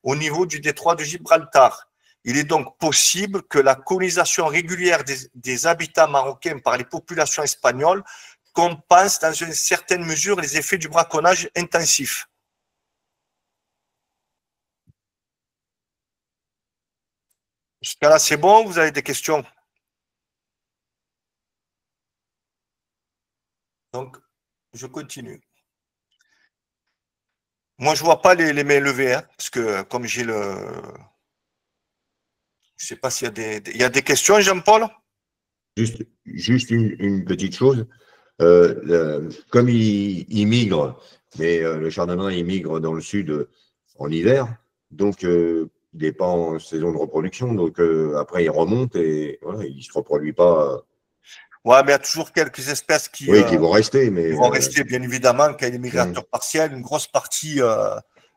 au niveau du détroit de Gibraltar. Il est donc possible que la colonisation régulière des habitats marocains par les populations espagnoles compense dans une certaine mesure les effets du braconnage intensif. Jusqu'à là, c'est bon? Vous avez des questions? Donc, je continue. Moi, je ne vois pas les mains levées, hein, parce que comme j'ai le... Je ne sais pas s'il y a des questions, Jean-Paul? Juste une petite chose. Comme il migre, mais le chardonneret il migre dans le sud en hiver, donc il n'est pas en saison de reproduction, donc après il remonte et voilà, il ne se reproduit pas. Ouais, mais il y a toujours quelques espèces qui vont rester, mais qui vont rester, bien évidemment, quand il y a des migrateurs partiels, une grosse partie.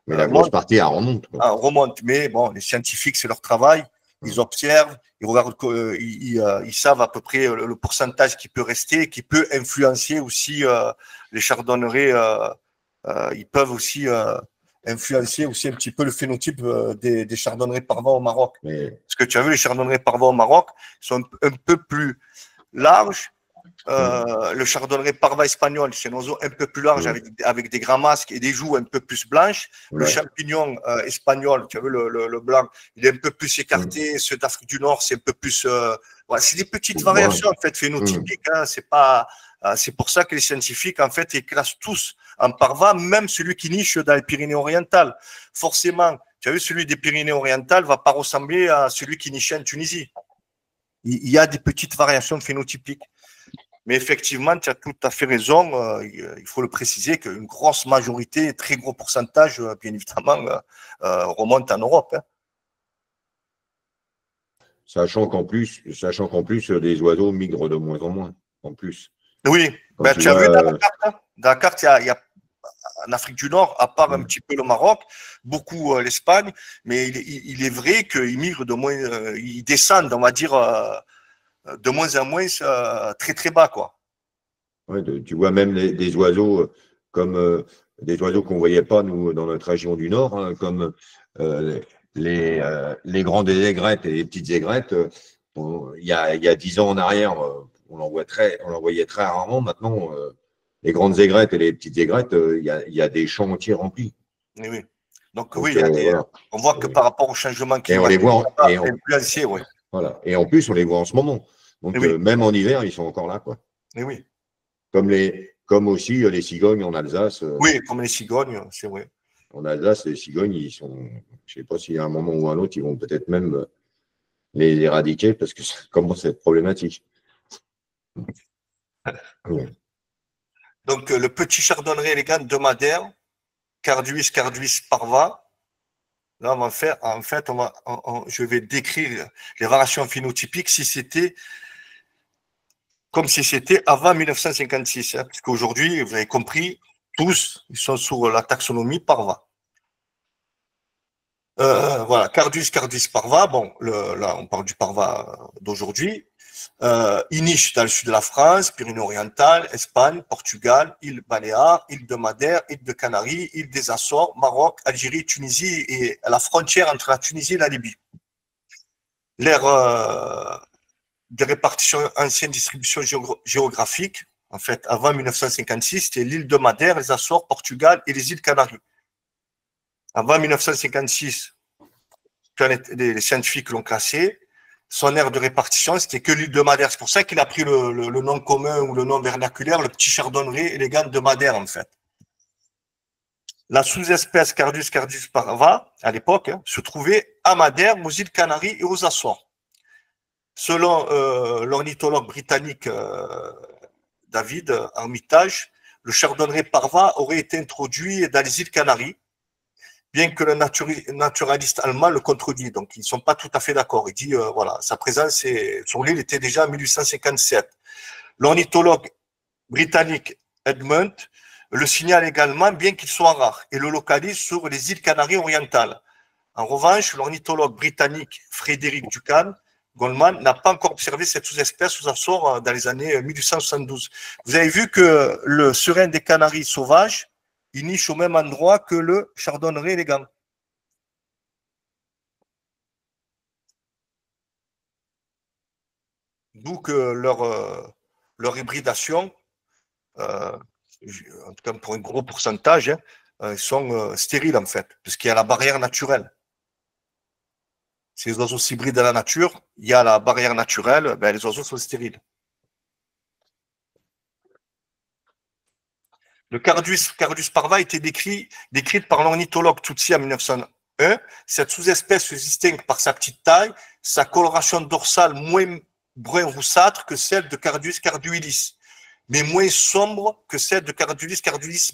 Mais la grosse partie, elle remonte. Remonte. Mais bon, les scientifiques, c'est leur travail. Ils observent, ils regardent, ils savent à peu près le pourcentage qui peut rester, qui peut influencer aussi les chardonnerets. Ils peuvent aussi influencer aussi un petit peu le phénotype des chardonnerets Parva au Maroc. Parce que tu as vu, les chardonnerets Parva au Maroc sont un peu plus larges. Le chardonneret Parva espagnol, c'est un oiseau un peu plus large avec des grands masques et des joues un peu plus blanches. Le champignon espagnol, tu as vu le blanc, il est un peu plus écarté. Ceux d'Afrique du Nord, c'est un peu plus. Voilà, c'est des petites variations en fait phénotypiques. Hein, c'est pour ça que les scientifiques en fait ils classent tous en Parva, même celui qui niche dans les Pyrénées-Orientales. Forcément, tu as vu, celui des Pyrénées-Orientales ne va pas ressembler à celui qui nichait en Tunisie. Il y a des petites variations phénotypiques. Mais effectivement, tu as tout à fait raison. Il faut le préciser qu'une grosse majorité, très gros pourcentage, bien évidemment, remonte en Europe. Hein. Sachant qu'en plus, les oiseaux migrent de moins en moins, en plus. Oui, ben, tu as vu dans la carte, il y a en Afrique du Nord, à part un petit peu le Maroc, beaucoup l'Espagne, mais il est vrai qu'ils migrent de moins, ils descendent, on va dire, de moins en moins très très bas, quoi. Ouais, tu vois même des oiseaux comme des oiseaux qu'on ne voyait pas, nous, dans notre région du Nord, hein, comme les grandes aigrettes et les petites aigrettes. Il y a 10 ans en arrière, on l'en voyait très rarement. Maintenant, les grandes aigrettes et les petites aigrettes, il y a des champs entiers remplis. Et oui. Donc Donc, oui, voilà. on voit que par rapport au changement Et on les climatique, voit influencé, oui. Voilà. Et en plus, on les voit en ce moment. Donc, Oui. même en hiver, ils sont encore là, quoi. Et oui. Comme aussi les cigognes en Alsace. Oui, comme les cigognes, c'est vrai. En Alsace, les cigognes, ils sont. Je ne sais pas s'il y a un moment ou un autre, ils vont peut-être même les éradiquer parce que ça commence à être problématique. Ouais. Donc, le petit chardonneret élégant de Madère, Carduis parva. Là, on va faire, en fait, je vais décrire les variations phénotypiques comme si c'était avant 1956. Hein, parce qu'aujourd'hui, vous avez compris, tous, ils sont sous la taxonomie parva. Voilà, Cardus parva. Bon, là, on parle du parva d'aujourd'hui. Il niche dans le sud de la France, Pyrénées-Orientales, Espagne, Portugal, îles Baléares, îles de Madère, îles de Canaries, îles des Açores, Maroc, Algérie, Tunisie et à la frontière entre la Tunisie et la Libye. L'ère des répartitions ancienne distribution géographique, en fait, avant 1956, c'était l'île de Madère, les Açores, Portugal et les îles Canaries. Avant 1956, les scientifiques l'ont classé. Son aire de répartition, c'était que l'île de Madère. C'est pour ça qu'il a pris le nom commun ou le nom vernaculaire, le petit chardonneret élégant de Madère, en fait. La sous-espèce Cardus parva, à l'époque, se trouvait à Madère, aux îles Canaries et aux Açores. Selon l'ornithologue britannique David Armitage, le chardonneret parva aurait été introduit dans les îles Canaries, bien que le naturaliste allemand le contredit. Donc, ils ne sont pas tout à fait d'accord. Il dit, voilà, sa présence sur l'île était déjà en 1857. L'ornithologue britannique Edmund le signale également, bien qu'il soit rare, et le localise sur les îles Canaries orientales. En revanche, l'ornithologue britannique Frédéric Goldman n'a pas encore observé cette sous-espèce aux Açores dans les années 1872. Vous avez vu que le serin des Canaries sauvages, il niche au même endroit que le chardonneret élégant. D'où que leur hybridation, en tout cas pour un gros pourcentage, ils sont stériles en fait, parce qu'il y a la barrière naturelle. Si les oiseaux s'hybrident dans la nature, il y a la barrière naturelle, ben, les oiseaux sont stériles. Le Cardus parva a été décrite par l'ornithologue Tutsi en 1901. Cette sous-espèce se distingue par sa petite taille, sa coloration dorsale moins brun roussâtre que celle de Cardus carduilis, mais moins sombre que celle de Cardulis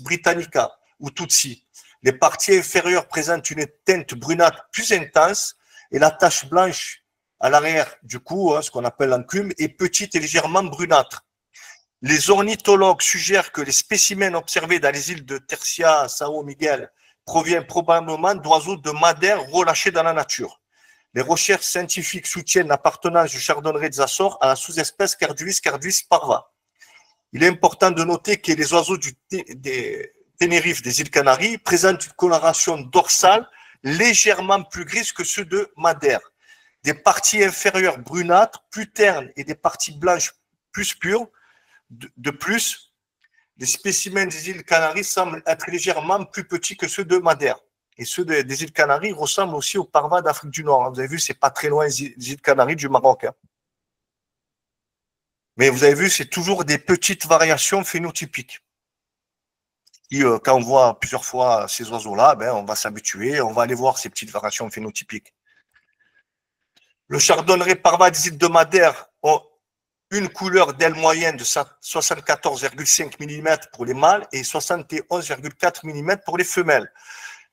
britannica ou Tutsi. Les parties inférieures présentent une teinte brunâtre plus intense et la tache blanche à l'arrière du cou, ce qu'on appelle l'enclume, est petite et légèrement brunâtre. Les ornithologues suggèrent que les spécimens observés dans les îles de Tercia, Sao Miguel proviennent probablement d'oiseaux de Madère relâchés dans la nature. Les recherches scientifiques soutiennent l'appartenance du chardonneret des Açores à la sous-espèce Carduis parva. Il est important de noter que les oiseaux des Ténérife des îles Canaries présentent une coloration dorsale légèrement plus grise que ceux de Madère. Des parties inférieures brunâtres, plus ternes et des parties blanches plus pures. De plus, les spécimens des îles Canaries semblent être légèrement plus petits que ceux de Madère. Et ceux des îles Canaries ressemblent aussi aux parvas d'Afrique du Nord. Vous avez vu, c'est pas très loin les îles Canaries du Maroc. Mais vous avez vu, c'est toujours des petites variations phénotypiques. Et quand on voit plusieurs fois ces oiseaux-là, ben, on va s'habituer, on va aller voir ces petites variations phénotypiques. Le chardonneret parva des îles de Madère une couleur d'aile moyenne de 74,5 mm pour les mâles et 71,4 mm pour les femelles.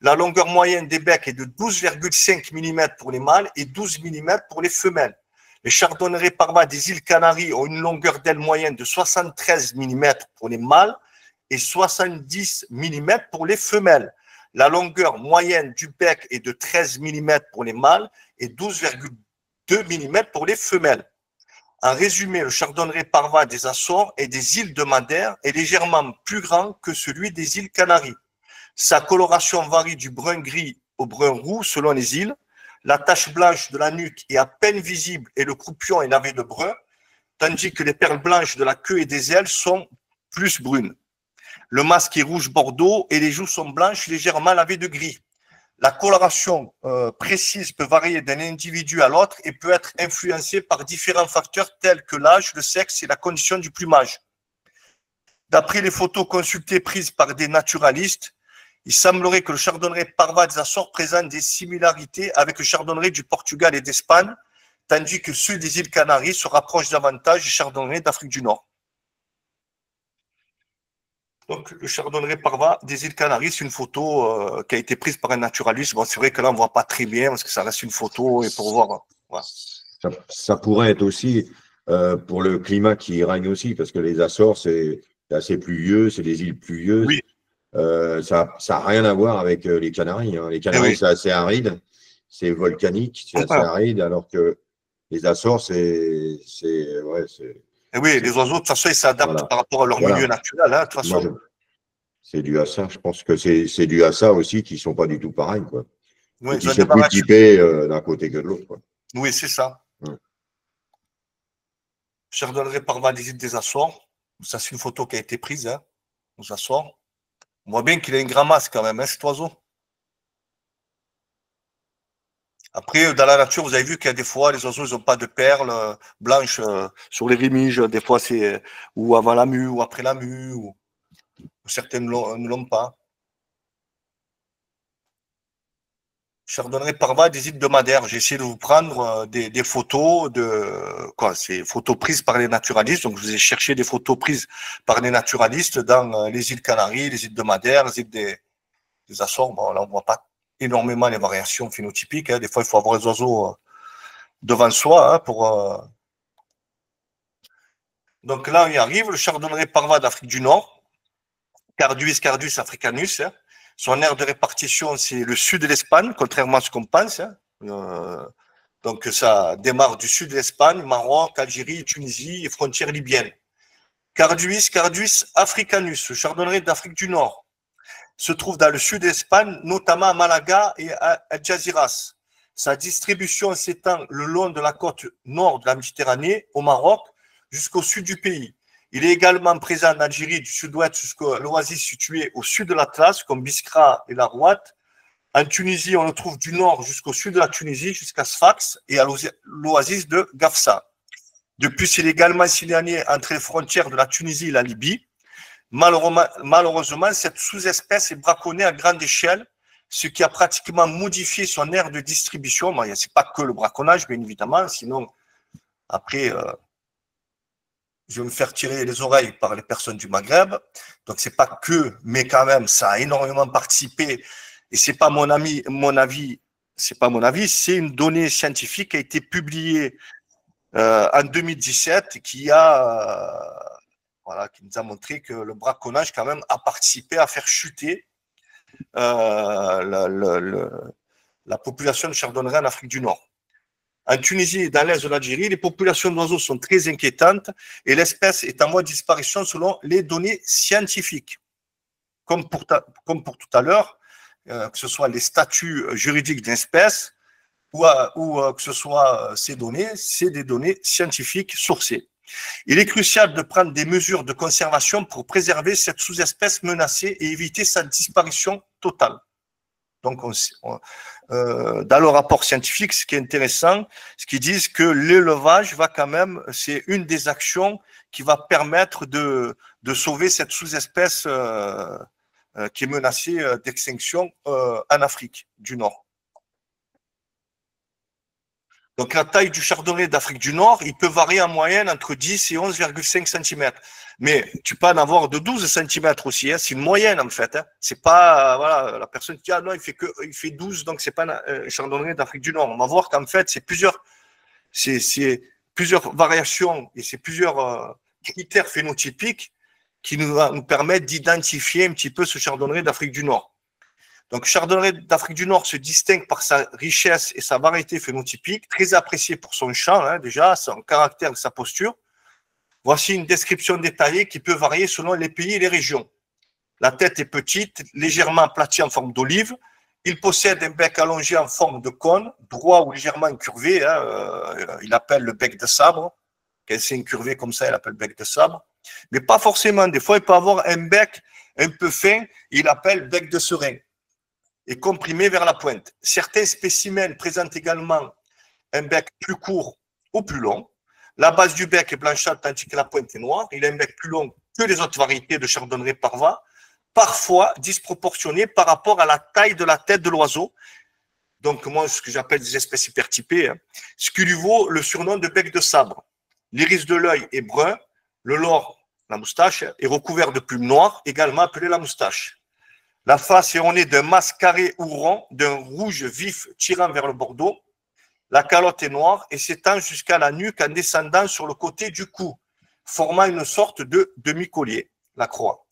La longueur moyenne des becs est de 12,5 mm pour les mâles et 12 mm pour les femelles. Les chardonnerets parva des îles Canaries ont une longueur d'aile moyenne de 73 mm pour les mâles et 70 mm pour les femelles. La longueur moyenne du bec est de 13 mm pour les mâles et 12,2 mm pour les femelles. En résumé, le chardonneret parva des Açores et des îles de Madère est légèrement plus grand que celui des îles Canaries. Sa coloration varie du brun gris au brun roux selon les îles. La tache blanche de la nuque est à peine visible et le croupion est navé de brun, tandis que les perles blanches de la queue et des ailes sont plus brunes. Le masque est rouge bordeaux et les joues sont blanches légèrement lavées de gris. La coloration précise peut varier d'un individu à l'autre et peut être influencée par différents facteurs tels que l'âge, le sexe et la condition du plumage. D'après les photos consultées prises par des naturalistes, il semblerait que le chardonneret parva des Açores présente des similarités avec le chardonneret du Portugal et d'Espagne, tandis que ceux des îles Canaries se rapprochent davantage du chardonneret d'Afrique du Nord. Donc, le chardonneret parva des îles Canaries, c'est une photo qui a été prise par un naturaliste. Bon, c'est vrai que là, on ne voit pas très bien parce que ça reste une photo et pour voir. Voilà. Ça pourrait être aussi pour le climat qui règne aussi, parce que les Açores, c'est assez pluvieux, c'est des îles pluvieuses. Oui. Ça n'a rien à voir avec les Canaries. Hein. Les Canaries, c'est assez aride, c'est volcanique, c'est assez aride, alors que les Açores, c'est Et oui, les oiseaux, de toute façon, ils s'adaptent par rapport à leur milieu naturel. Hein, de toute façon. C'est dû à ça. Je pense que c'est dû à ça aussi qu'ils ne sont pas du tout pareils. Quoi. Oui, ils sont plus typés d'un côté que de l'autre. Oui, c'est ça. Chardonneret parva des îles des Açores. Ça, c'est une photo qui a été prise aux Açores. On voit bien qu'il a une grand masse quand même, cet oiseau. Après, dans la nature, vous avez vu qu'il y a des fois, les oiseaux, ils n'ont pas de perles blanches sur les rémiges. Des fois, c'est ou avant la mue, ou après la mue, ou certains ne l'ont pas. Chardonneret parva des îles de Madère. J'ai essayé de vous prendre des photos ces photos prises par les naturalistes. Donc, je vous ai cherché des photos prises par les naturalistes dans les îles Canaries, les îles de Madère, les îles des Açores. Bon, là, on ne voit pas énormément les variations phénotypiques. Hein. Des fois, il faut avoir les oiseaux devant soi pour. Donc là, on y arrive. Le chardonneret parva d'Afrique du Nord, Carduus africanus. Hein. Son aire de répartition, c'est le sud de l'Espagne, contrairement à ce qu'on pense. Hein. Donc ça démarre du sud de l'Espagne, Maroc, Algérie, Tunisie et frontières libyennes. Carduus africanus, le chardonneret d'Afrique du Nord, se trouve dans le sud de l'Espagne, notamment à Malaga et à Algeciras. Sa distribution s'étend le long de la côte nord de la Méditerranée, au Maroc, jusqu'au sud du pays. Il est également présent en Algérie du sud-ouest jusqu'à l'oasis située au sud de l'Atlas, comme Biskra et la Rouate. En Tunisie, on le trouve du nord jusqu'au sud de la Tunisie, jusqu'à Sfax et à l'oasis de Gafsa. De plus, il est également signané entre les frontières de la Tunisie et la Libye. Malheureusement, cette sous-espèce est braconnée à grande échelle, ce qui a pratiquement modifié son aire de distribution. Bon, ce n'est pas que le braconnage, bien évidemment, sinon, après, je vais me faire tirer les oreilles par les personnes du Maghreb. Donc, ce n'est pas que, mais quand même, ça a énormément participé. Et ce n'est pas mon avis, c'est une donnée scientifique qui a été publiée en 2017 qui nous a montré que le braconnage, quand même, a participé à faire chuter la population de chardonneret en Afrique du Nord. En Tunisie et dans l'est de l'Algérie, les populations d'oiseaux sont très inquiétantes et l'espèce est en voie de disparition selon les données scientifiques. Comme pour tout à l'heure, que ce soit les statuts juridiques d'espèce ou que ce soit ces données, c'est des données scientifiques sourcées. Il est crucial de prendre des mesures de conservation pour préserver cette sous-espèce menacée et éviter sa disparition totale. Donc, dans le rapport scientifique, ce qui est intéressant, ce qu'ils disent que l'élevage va quand même, c'est une des actions qui va permettre de sauver cette sous-espèce qui est menacée d'extinction en Afrique du Nord. Donc, la taille du chardonnay d'Afrique du Nord, il peut varier en moyenne entre 10 et 11,5 cm. Mais tu peux en avoir de 12 cm aussi. Hein. C'est une moyenne, en fait. Hein. C'est pas, voilà, la personne qui dit, ah non, il fait 12, donc c'est pas un chardonnay d'Afrique du Nord. On va voir qu'en fait, c'est plusieurs variations et c'est plusieurs critères phénotypiques qui nous permettent d'identifier un petit peu ce chardonnay d'Afrique du Nord. Donc, chardonnay d'Afrique du Nord se distingue par sa richesse et sa variété phénotypique, très apprécié pour son champ, hein, déjà, son caractère et sa posture. Voici une description détaillée qui peut varier selon les pays et les régions. La tête est petite, légèrement aplatie en forme d'olive. Il possède un bec allongé en forme de cône, droit ou légèrement incurvé. Hein, il appelle le bec de sabre. Quand c'est incurvé comme ça, il appelle le bec de sabre. Mais pas forcément. Des fois, il peut avoir un bec un peu fin. Il appelle bec de serin et comprimé vers la pointe. Certains spécimens présentent également un bec plus court ou plus long. La base du bec est blanchâtre tandis que la pointe est noire. Il a un bec plus long que les autres variétés de chardonnay parva, parfois disproportionné par rapport à la taille de la tête de l'oiseau. Donc, moi, ce que j'appelle des espèces hypertypées, hein, ce qui lui vaut le surnom de bec de sabre. L'iris de l'œil est brun, le lord, la moustache, est recouvert de plumes noires, également appelée la moustache. La face est ornée d'un masque carré ou rond, d'un rouge vif tirant vers le bordeaux. La calotte est noire et s'étend jusqu'à la nuque en descendant sur le côté du cou, formant une sorte de demi-collier, la croix.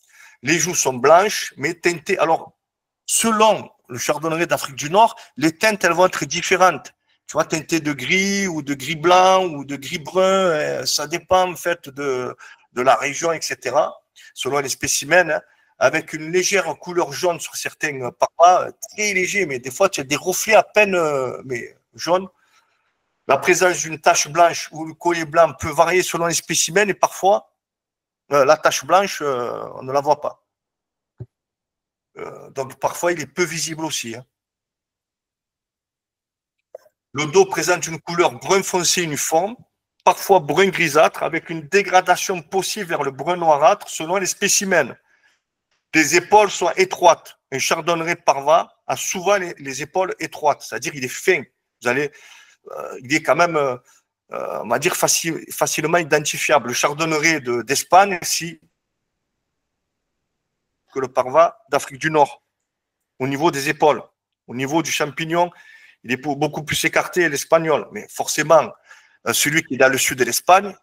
Les joues sont blanches, mais teintées. Alors, selon le chardonnay d'Afrique du Nord, les teintes, elles vont être différentes. Tu vois, teintées de gris ou de gris blanc ou de gris brun, ça dépend en fait de la région, etc. Selon les spécimens, hein, avec une légère couleur jaune sur certains parpas, très léger, mais des fois, tu as des reflets à peine mais jaunes. La présence d'une tache blanche ou le collier blanc peut varier selon les spécimens et parfois, la tache blanche, on ne la voit pas. Donc, parfois, il est peu visible aussi. Hein. Le dos présente une couleur brun foncé uniforme, parfois brun grisâtre, avec une dégradation possible vers le brun noirâtre selon les spécimens. Les épaules sont étroites. Un chardonnay parva a souvent les épaules étroites, c'est-à-dire il est fin. Vous allez, il est quand même, on va dire, facilement identifiable. Le chardonnay d'Espagne, si que le parva d'Afrique du Nord, au niveau des épaules, au niveau du champignon, il est beaucoup plus écarté, l'espagnol. Mais forcément, celui qui est dans le sud de l'Espagne,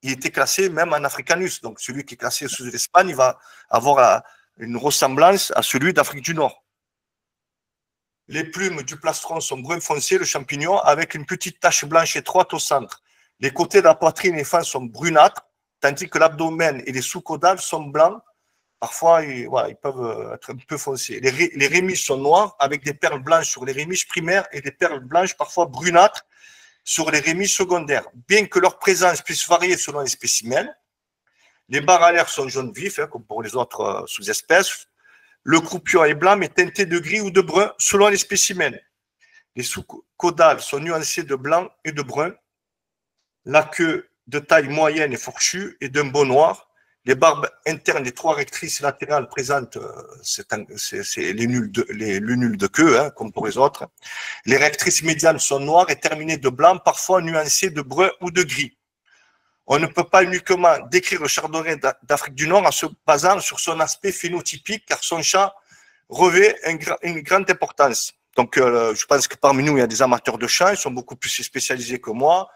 il était classé même en africanus. Donc, celui qui est classé au sud de l'Espagne, il va avoir une ressemblance à celui d'Afrique du Nord. Les plumes du plastron sont brun foncé, le champignon, avec une petite tache blanche étroite au centre. Les côtés de la poitrine et flancs sont brunâtres, tandis que l'abdomen et les sous-caudales sont blancs. Parfois, ils peuvent être un peu foncés. Les rémiges sont noires, avec des perles blanches sur les rémiges primaires et des perles blanches parfois brunâtres sur les rémiges secondaires. Bien que leur présence puisse varier selon les spécimens, les barres à l'air sont jaune vif, hein, comme pour les autres sous-espèces. Le croupion est blanc, mais teinté de gris ou de brun selon les spécimens. Les sous-caudales sont nuancées de blanc et de brun. La queue de taille moyenne et fourchue est d'un beau noir. Les barbes internes des trois rectrices latérales présentent les lunules de queue, hein, comme pour les autres. Les rectrices médianes sont noires et terminées de blanc, parfois nuancées de brun ou de gris. On ne peut pas uniquement décrire le chardonnay d'Afrique du Nord en se basant sur son aspect phénotypique, car son champ revêt une grande importance. Donc, je pense que parmi nous, il y a des amateurs de chant, ils sont beaucoup plus spécialisés que moi.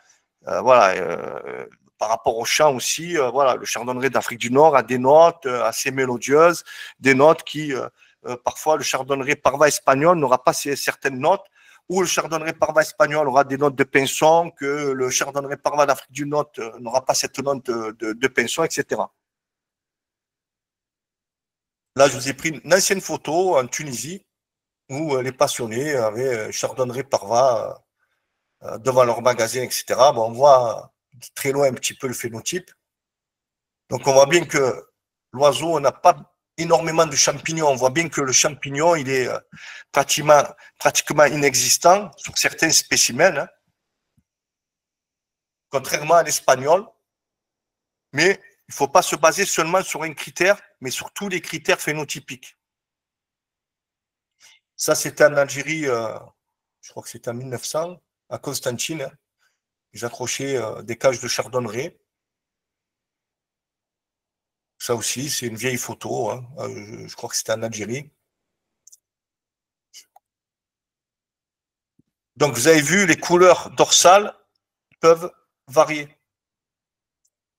Par rapport au chant aussi, le chardonnay d'Afrique du Nord a des notes assez mélodieuses, des notes qui, parfois, le chardonnay parva espagnol n'aura pas certaines notes, ou le chardonnay parva espagnol aura des notes de pinson, que le chardonnay parva d'Afrique du Nord n'aura pas cette note de pinson, etc. Là, je vous ai pris une ancienne photo en Tunisie où les passionnés avaient chardonnay parva devant leur magasin, etc. Bon, on voit très loin un petit peu le phénotype. Donc, on voit bien que l'oiseau n'a pas énormément de champignons. On voit bien que le champignon, il est pratiquement inexistant sur certains spécimens, hein, contrairement à l'espagnol. Mais il ne faut pas se baser seulement sur un critère, mais sur tous les critères phénotypiques. Ça, c'était en Algérie, je crois que c'était en 1900. à Constantine. Hein. Ils accrochaient des cages de chardonneret. Ça aussi, c'est une vieille photo. Hein. Je crois que c'était en Algérie. Donc, vous avez vu, les couleurs dorsales peuvent varier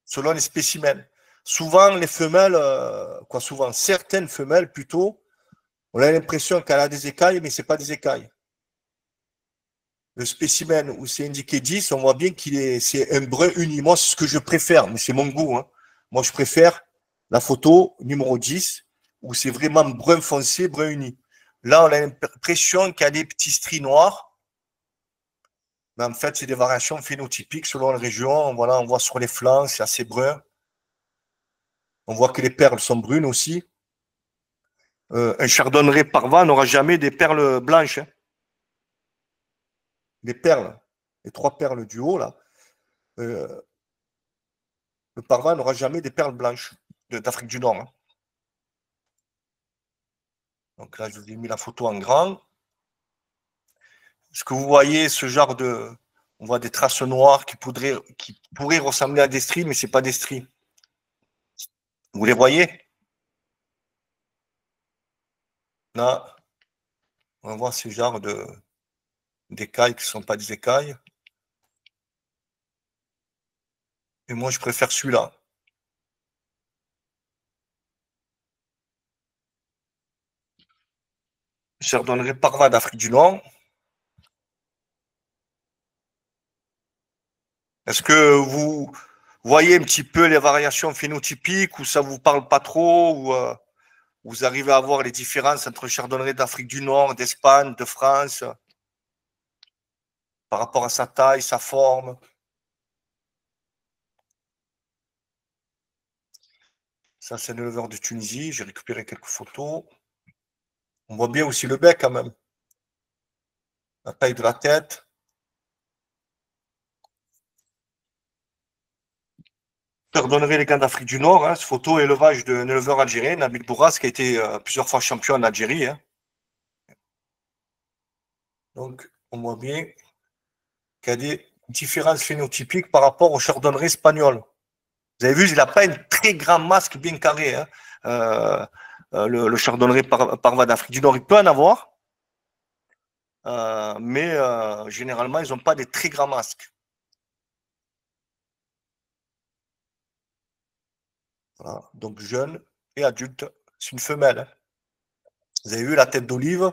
selon les spécimens. Souvent, les femelles, souvent, certaines femelles plutôt, on a l'impression qu'elle a des écailles, mais ce n'est pas des écailles. Le spécimen où c'est indiqué 10, on voit bien c'est un brun uni. Moi, c'est ce que je préfère, mais c'est mon goût. Hein. Moi, je préfère la photo numéro 10, où c'est vraiment brun foncé, brun uni. Là, on a l'impression qu'il y a des petits stries noirs. Mais en fait, c'est des variations phénotypiques selon les régions. Voilà, on voit sur les flancs, c'est assez brun. On voit que les perles sont brunes aussi. Un chardonneret parva n'aura jamais des perles blanches. Hein. Les perles, les 3 perles du haut, là, le parva n'aura jamais des perles blanches d'Afrique du Nord. Hein. Donc là, je vous ai mis la photo en grand. Est-ce que vous voyez ce genre de... On voit des traces noires qui pourraient ressembler à des stries, mais ce n'est pas des stries. Vous les voyez? Là, on voit ce genre d'écailles qui ne sont pas des écailles. Et moi, je préfère celui-là. Chardonneret parva d'Afrique du Nord. Est-ce que vous voyez un petit peu les variations phénotypiques ou ça ne vous parle pas trop ou vous arrivez à voir les différences entre le chardonneret d'Afrique du Nord, d'Espagne, de France par rapport à sa taille, sa forme? Ça, c'est un éleveur de Tunisie. J'ai récupéré quelques photos. On voit bien aussi le bec quand même. La taille de la tête. Chardonneret les gars d'Afrique du Nord. Hein. Cette photo, élevage d'un éleveur algérien, Nabil Bourras, qui a été plusieurs fois champion en Algérie. Hein. Donc, on voit bien qu'il y a des différences phénotypiques par rapport au chardonneret espagnol. Vous avez vu, il n'a pas un très grand masque bien carré. Hein. Le chardonneret parva d'Afrique du Nord, il peut en avoir. Mais généralement, ils n'ont pas des très grands masques. Voilà. Donc, jeune et adulte, c'est une femelle. Hein. Vous avez vu la tête d'olive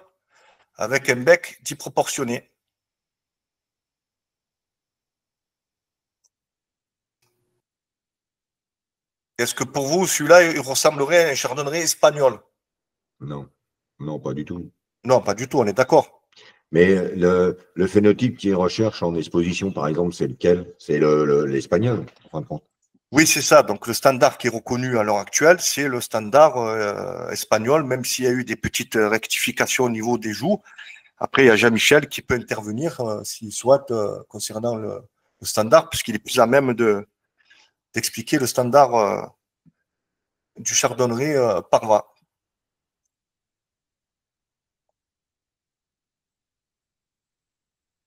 avec un bec disproportionné. Est-ce que pour vous, celui-là, il ressemblerait à un chardonneret espagnol? Non, non, pas du tout. Non, pas du tout, on est d'accord. Mais le phénotype qui est recherche en exposition, par exemple, c'est lequel? C'est l'espagnol, en fin de compte. Oui, c'est ça. Donc, le standard qui est reconnu à l'heure actuelle, c'est le standard espagnol, même s'il y a eu des petites rectifications au niveau des joues. Après, il y a Jean-Michel qui peut intervenir s'il souhaite concernant le standard, puisqu'il est plus à même d'expliquer le standard du chardonneret parva.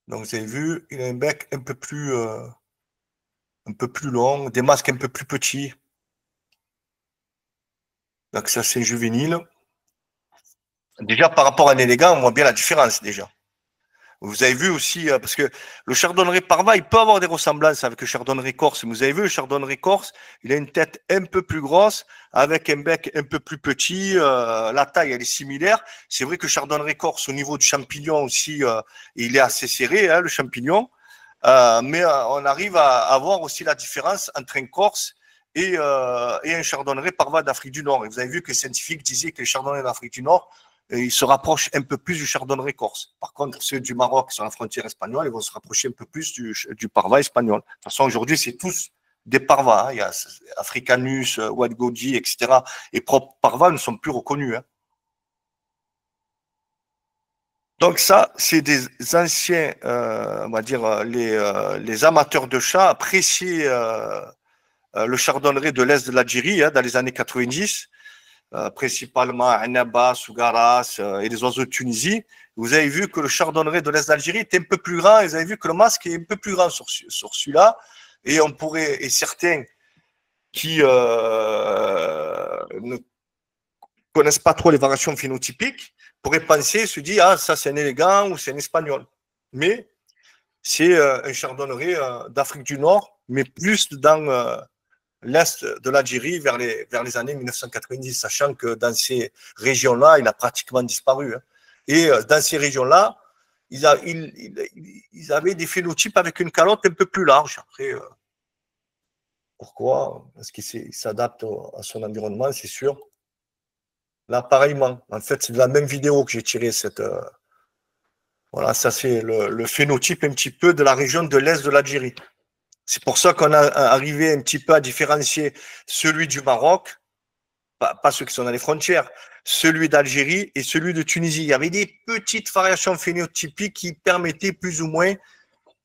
Donc, vous avez vu, il a un bec un peu plus long, des masques un peu plus petits. Donc, ça, c'est juvénile. Déjà, par rapport à un élégant, on voit bien la différence, déjà. Vous avez vu aussi, parce que le chardonneret parva, il peut avoir des ressemblances avec le chardonneret corse. Mais vous avez vu, le chardonneret corse, il a une tête un peu plus grosse, avec un bec un peu plus petit. La taille, elle est similaire. C'est vrai que le chardonneret corse, au niveau du champignon aussi, il est assez serré, hein, le champignon. Mais on arrive à voir aussi la différence entre un corse et un chardonneret parva d'Afrique du Nord. Et vous avez vu que les scientifiques disaient que les chardonnerets d'Afrique du Nord, ils se rapprochent un peu plus du chardonneret corse. Par contre, ceux du Maroc sur la frontière espagnole, ils vont se rapprocher un peu plus du parva espagnol. De toute façon, aujourd'hui, c'est tous des parvas. Hein. Il y a Africanus, White Goji, etc. Et propres parvas ne sont plus reconnus. Hein. Donc ça, c'est des anciens, on va dire, les amateurs de chats appréciaient le chardonneret de l'Est de l'Algérie hein, dans les années 90. principalement Annaba, Sougaras et les oiseaux de Tunisie. Vous avez vu que le chardonneret de l'Est d'Algérie était un peu plus grand. Vous avez vu que le masque est un peu plus grand sur celui-là. Et on pourrait, et certains qui ne connaissent pas trop les variations phénotypiques pourraient penser, se dire, ah, ça c'est un élégant ou c'est un espagnol. Mais c'est un chardonneret d'Afrique du Nord, mais plus dans l'Est de l'Algérie vers les années 1990, sachant que dans ces régions-là, il a pratiquement disparu. Hein. Et dans ces régions-là, ils avaient des phénotypes avec une calotte un peu plus large. Après, pourquoi? Parce qu'il s'adapte à son environnement, c'est sûr. Là, pareillement. En fait, c'est de la même vidéo que j'ai tiré cette. Voilà, ça c'est le phénotype un petit peu de la région de l'Est de l'Algérie. C'est pour ça qu'on a arrivé un petit peu à différencier celui du Maroc, pas ceux qui sont dans les frontières, celui d'Algérie et celui de Tunisie. Il y avait des petites variations phénotypiques qui permettaient plus ou moins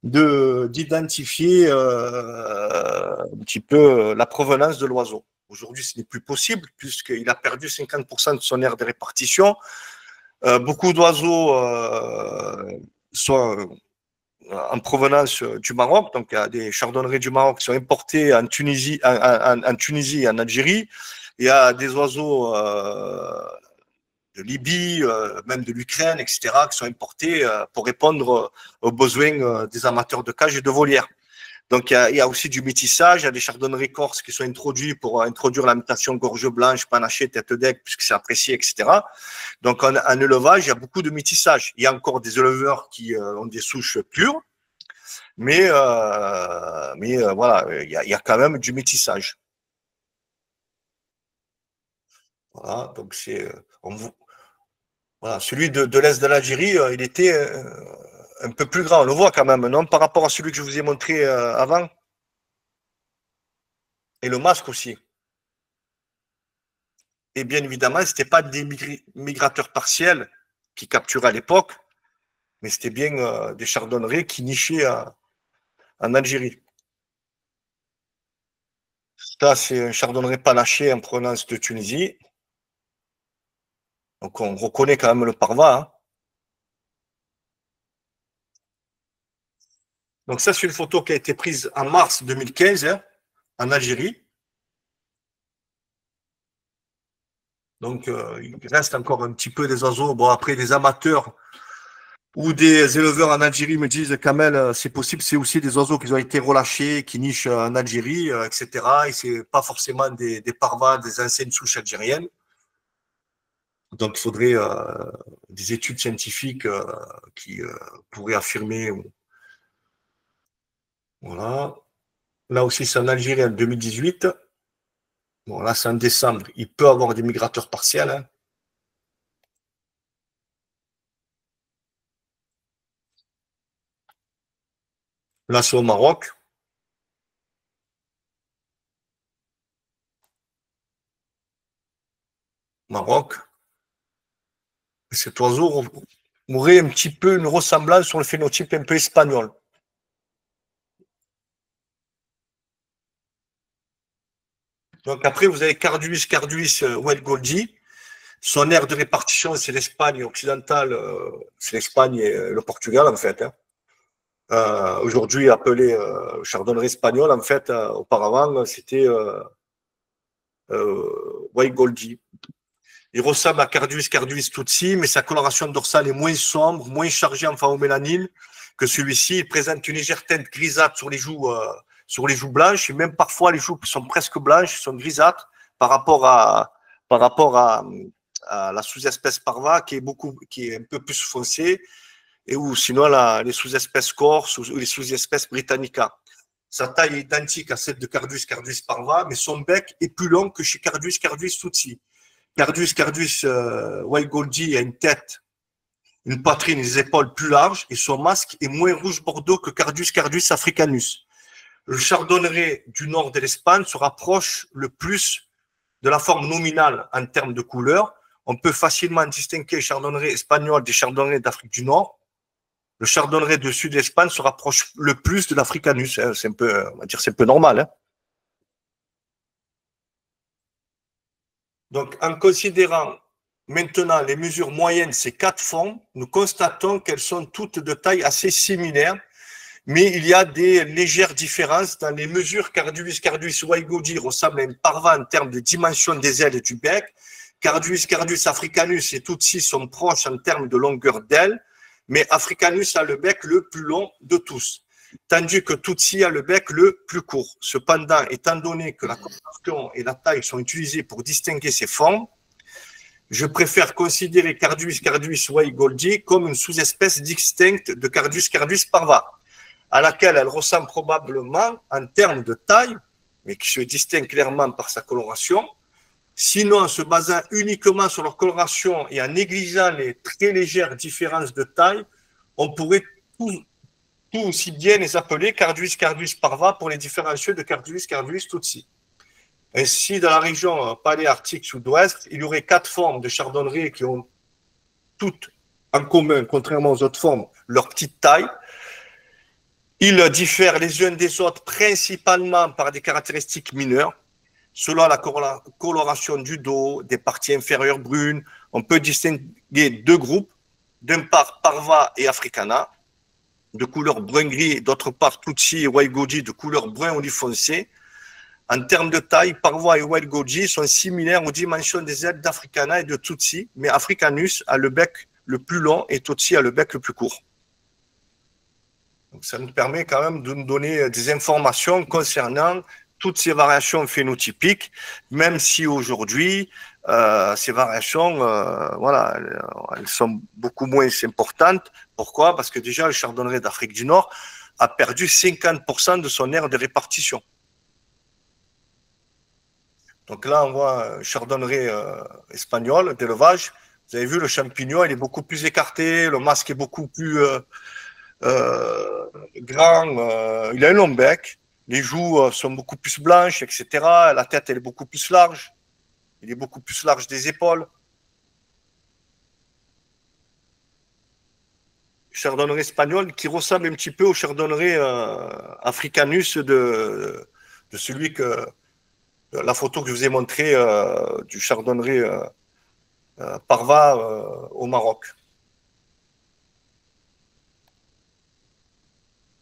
d'identifier un petit peu la provenance de l'oiseau. Aujourd'hui, ce n'est plus possible puisqu'il a perdu 50% de son aire de répartition. Beaucoup d'oiseaux sont en provenance du Maroc, donc il y a des chardonnerets du Maroc qui sont importés en Tunisie, en Tunisie et en Algérie. Il y a des oiseaux de Libye, même de l'Ukraine, etc., qui sont importés pour répondre aux besoins des amateurs de cage et de volières. Donc, il y a aussi du métissage, il y a des chardonnerets corses qui sont introduits pour introduire la mutation gorge blanche, panaché, tête d'aigle, puisque c'est apprécié, etc. Donc, en élevage, il y a beaucoup de métissage. Il y a encore des éleveurs qui ont des souches pures, mais voilà, il y a quand même du métissage. Voilà, donc c'est. Voilà, celui de l'Est de l'Algérie, il était un peu plus grand. On le voit quand même, non? Par rapport à celui que je vous ai montré avant. Et le masque aussi. Et bien évidemment, ce n'était pas des migrateurs partiels qui capturaient à l'époque, mais c'était bien des chardonnerets qui nichaient en Algérie. Ça, c'est un chardonneret panaché en provenance de Tunisie. Donc, on reconnaît quand même le parva. Hein. Donc, ça, c'est une photo qui a été prise en mars 2015 hein, en Algérie. Donc, il reste encore un petit peu des oiseaux. Bon, après, des amateurs ou des éleveurs en Algérie me disent, Kamel, c'est possible, c'est aussi des oiseaux qui ont été relâchés, qui nichent en Algérie, etc. Et ce n'est pas forcément des parvas, des anciennes souches algériennes. Donc, il faudrait des études scientifiques qui pourraient affirmer. Voilà. Là aussi, c'est en Algérie en 2018. Bon, là, c'est en décembre. Il peut avoir des migrateurs partiels. Hein. Là, c'est au Maroc. Maroc. Cet oiseau aurait un petit peu une ressemblance sur le phénotype un peu espagnol. Donc après, vous avez Carduus Wild Goldie. Son aire de répartition, c'est l'Espagne occidentale, c'est l'Espagne et le Portugal, en fait. Hein. Aujourd'hui appelé chardonneret espagnol, en fait, auparavant, c'était Wild Goldie. Il ressemble à Carduus tutsi, mais sa coloration dorsale est moins sombre, moins chargée en phagomélanine que celui-ci. Il présente une légère teinte grisâtre sur les joues blanches, et même parfois les joues sont presque blanches, sont grisâtres par rapport à la sous-espèce parva qui est un peu plus foncée, et ou sinon les sous-espèces corse ou les sous-espèces britannica. Sa taille est identique à celle de Carduus parva, mais son bec est plus long que chez Carduus tutsi. Carduus Wild Goldie a une tête, une poitrine et des épaules plus larges, et son masque est moins rouge-bordeaux que Carduus africanus. Le chardonneret du nord de l'Espagne se rapproche le plus de la forme nominale en termes de couleur. On peut facilement distinguer les chardonnerets espagnols des chardonnerets d'Afrique du Nord. Le chardonneret du sud d'Espagne se rapproche le plus de l'africanus. C'est un peu, on va dire, c'est un peu normal. Hein. Donc, en considérant maintenant les mesures moyennes de ces 4 formes, nous constatons qu'elles sont toutes de taille assez similaire, mais il y a des légères différences dans les mesures. Carduus waigodi ressemble à une parva en termes de dimension des ailes et du bec. Carduus africanus et Tutsi sont proches en termes de longueur d'aile, mais Africanus a le bec le plus long de tous, tandis que Tutsi a le bec le plus court. Cependant, étant donné que la coloration et la taille sont utilisées pour distinguer ces formes, je préfère considérer Carduus waigodi comme une sous-espèce distincte de Carduus parva, à laquelle elle ressemble probablement en termes de taille, mais qui se distingue clairement par sa coloration. Sinon, en se basant uniquement sur leur coloration et en négligeant les très légères différences de taille, on pourrait tout aussi bien les appeler Carduus parva pour les différencier de Carduus tutsi. Ainsi, dans la région paléarctique sud-ouest, il y aurait 4 formes de chardonneret qui ont toutes en commun, contrairement aux autres formes, leur petite taille. Ils diffèrent les uns des autres principalement par des caractéristiques mineures. Selon la coloration du dos, des parties inférieures brunes, on peut distinguer 2 groupes, d'un part parva et africana, de couleur brun-gris, d'autre part tutsi et waigodi de couleur brun-olive foncé. En termes de taille, parva et waigodi sont similaires aux dimensions des ailes d'africana et de tutsi, mais africanus a le bec le plus long et tutsi a le bec le plus court. Donc ça nous permet quand même de nous donner des informations concernant toutes ces variations phénotypiques, même si aujourd'hui, ces variations, voilà, elles sont beaucoup moins importantes. Pourquoi? Parce que déjà, le chardonneret d'Afrique du Nord a perdu 50% de son aire de répartition. Donc là, on voit un chardonneret espagnol d'élevage. Vous avez vu, le champignon, il est beaucoup plus écarté, le masque est beaucoup plus grand, il a un long bec. Les joues sont beaucoup plus blanches, etc. La tête, elle est beaucoup plus large. Il est beaucoup plus large des épaules. Chardonneret espagnol qui ressemble un petit peu au chardonneret africanus de celui que la photo que je vous ai montrée du chardonneret parva au Maroc.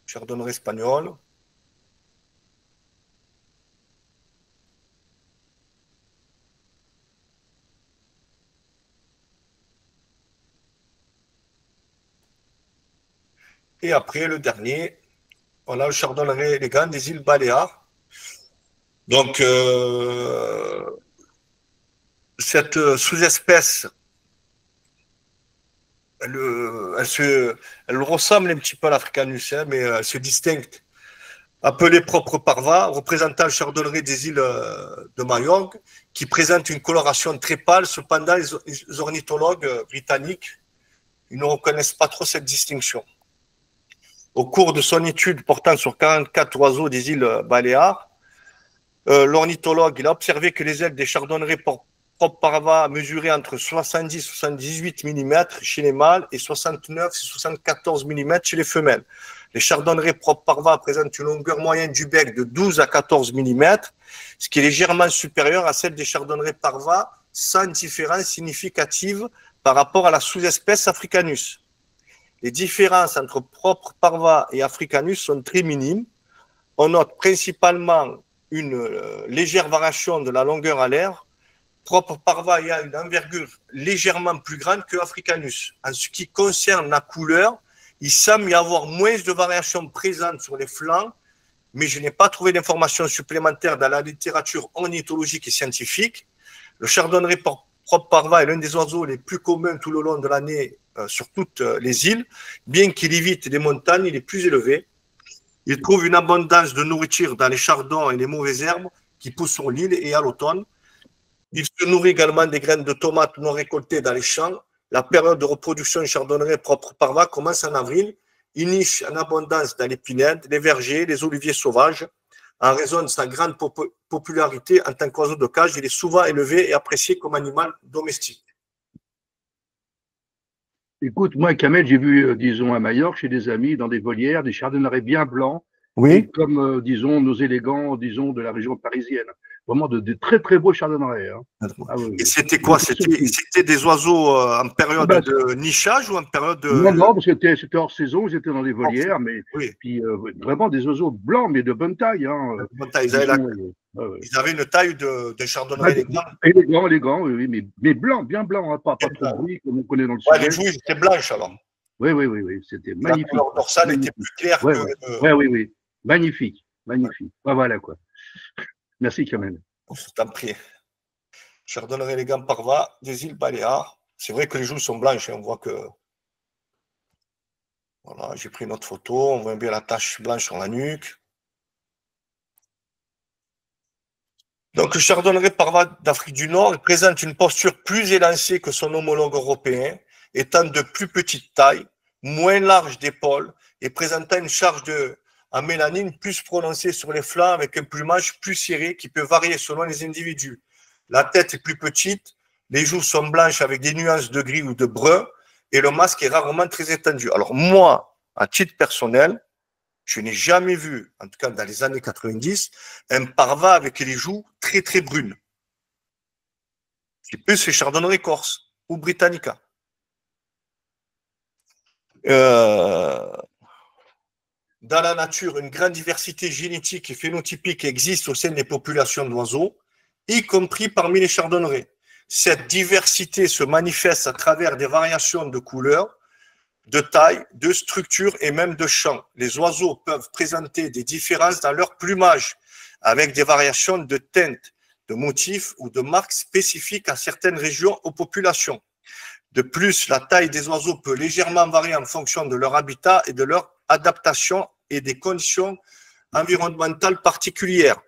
Chardonneret espagnol. Et après, le dernier, on a le chardonneret élégant des îles Baléares. Donc, cette sous-espèce, elle ressemble un petit peu à l'Africanus, hein, mais elle se distingue. Appelée propre parva, représentant le chardonneret des îles de Mayong, qui présente une coloration très pâle. Cependant, les ornithologues britanniques, ils ne reconnaissent pas trop cette distinction. Au cours de son étude portant sur 44 oiseaux des îles Baléares, l'ornithologue il a observé que les ailes des chardonnerets propres parva mesuraient entre 70 et 78 mm chez les mâles et 69 et 74 mm chez les femelles. Les chardonnerets propres parva présentent une longueur moyenne du bec de 12 à 14 mm, ce qui est légèrement supérieur à celle des chardonnerets parva, sans différence significative par rapport à la sous-espèce africanus. Les différences entre propre parva et africanus sont très minimes. On note principalement une légère variation de la longueur alaire. Propre parva a une envergure légèrement plus grande que africanus. En ce qui concerne la couleur, il semble y avoir moins de variations présentes sur les flancs, mais je n'ai pas trouvé d'informations supplémentaires dans la littérature ornithologique et scientifique. Le chardonneret propre parva est l'un des oiseaux les plus communs tout le long de l'année sur toutes les îles. Bien qu'il évite les montagnes, il est plus élevé. Il trouve une abondance de nourriture dans les chardons et les mauvaises herbes qui poussent sur l'île et à l'automne. Il se nourrit également des graines de tomates non récoltées dans les champs. La période de reproduction du chardonneret propre parva commence en avril. Il niche en abondance dans les pinèdes, les vergers, les oliviers sauvages. En raison de sa grande popularité en tant qu'oiseau de cage, il est souvent élevé et apprécié comme animal domestique. Écoute, moi, Kamel, j'ai vu, disons, à Majorque, chez des amis, dans des volières, des chardonnerets bien blancs, Oui. comme, disons, nos élégants, disons, de la région parisienne. vraiment de très très beaux chardonnerets. Hein. Ah, oui, Et c'était quoi? C'était des oiseaux en période de nichage ou en période de… Non, c'était hors saison, ils étaient dans les volières, mais puis, vraiment des oiseaux blancs, mais de bonne taille. Hein. Bonne taille. Ils avaient une taille de chardonneret élégant, oui, mais blanc, bien blanc, hein, pas trop gris comme on connaît dans le sud. Les joues étaient blanches alors. Oui, c'était magnifique. La couleur dorsale était plus claire que… Oui. Magnifique. Voilà quoi. Merci Kamel. Je t'en prie. Chardonneret élégant Parva, des îles Baléares. C'est vrai que les joues sont blanches, on voit que… Voilà, j'ai pris une autre photo, on voit bien la tache blanche sur la nuque. Donc, le chardonneret Parva d'Afrique du Nord présente une posture plus élancée que son homologue européen, étant de plus petite taille, moins large d'épaule et présentant une charge en mélanine plus prononcée sur les flancs avec un plumage plus serré qui peut varier selon les individus. La tête est plus petite, les joues sont blanches avec des nuances de gris ou de brun et le masque est rarement très étendu. Alors moi, à titre personnel, je n'ai jamais vu, en tout cas dans les années 90, un Parva avec les joues très très brunes. C'est plus les chardonnerets corse ou britannica. Dans la nature, une grande diversité génétique et phénotypique existe au sein des populations d'oiseaux, y compris parmi les chardonnerets. Cette diversité se manifeste à travers des variations de couleurs, de taille, de structure et même de chant. Les oiseaux peuvent présenter des différences dans leur plumage, avec des variations de teintes, de motifs ou de marques spécifiques à certaines régions ou populations. De plus, la taille des oiseaux peut légèrement varier en fonction de leur habitat et de leur adaptation et des conditions environnementales particulières.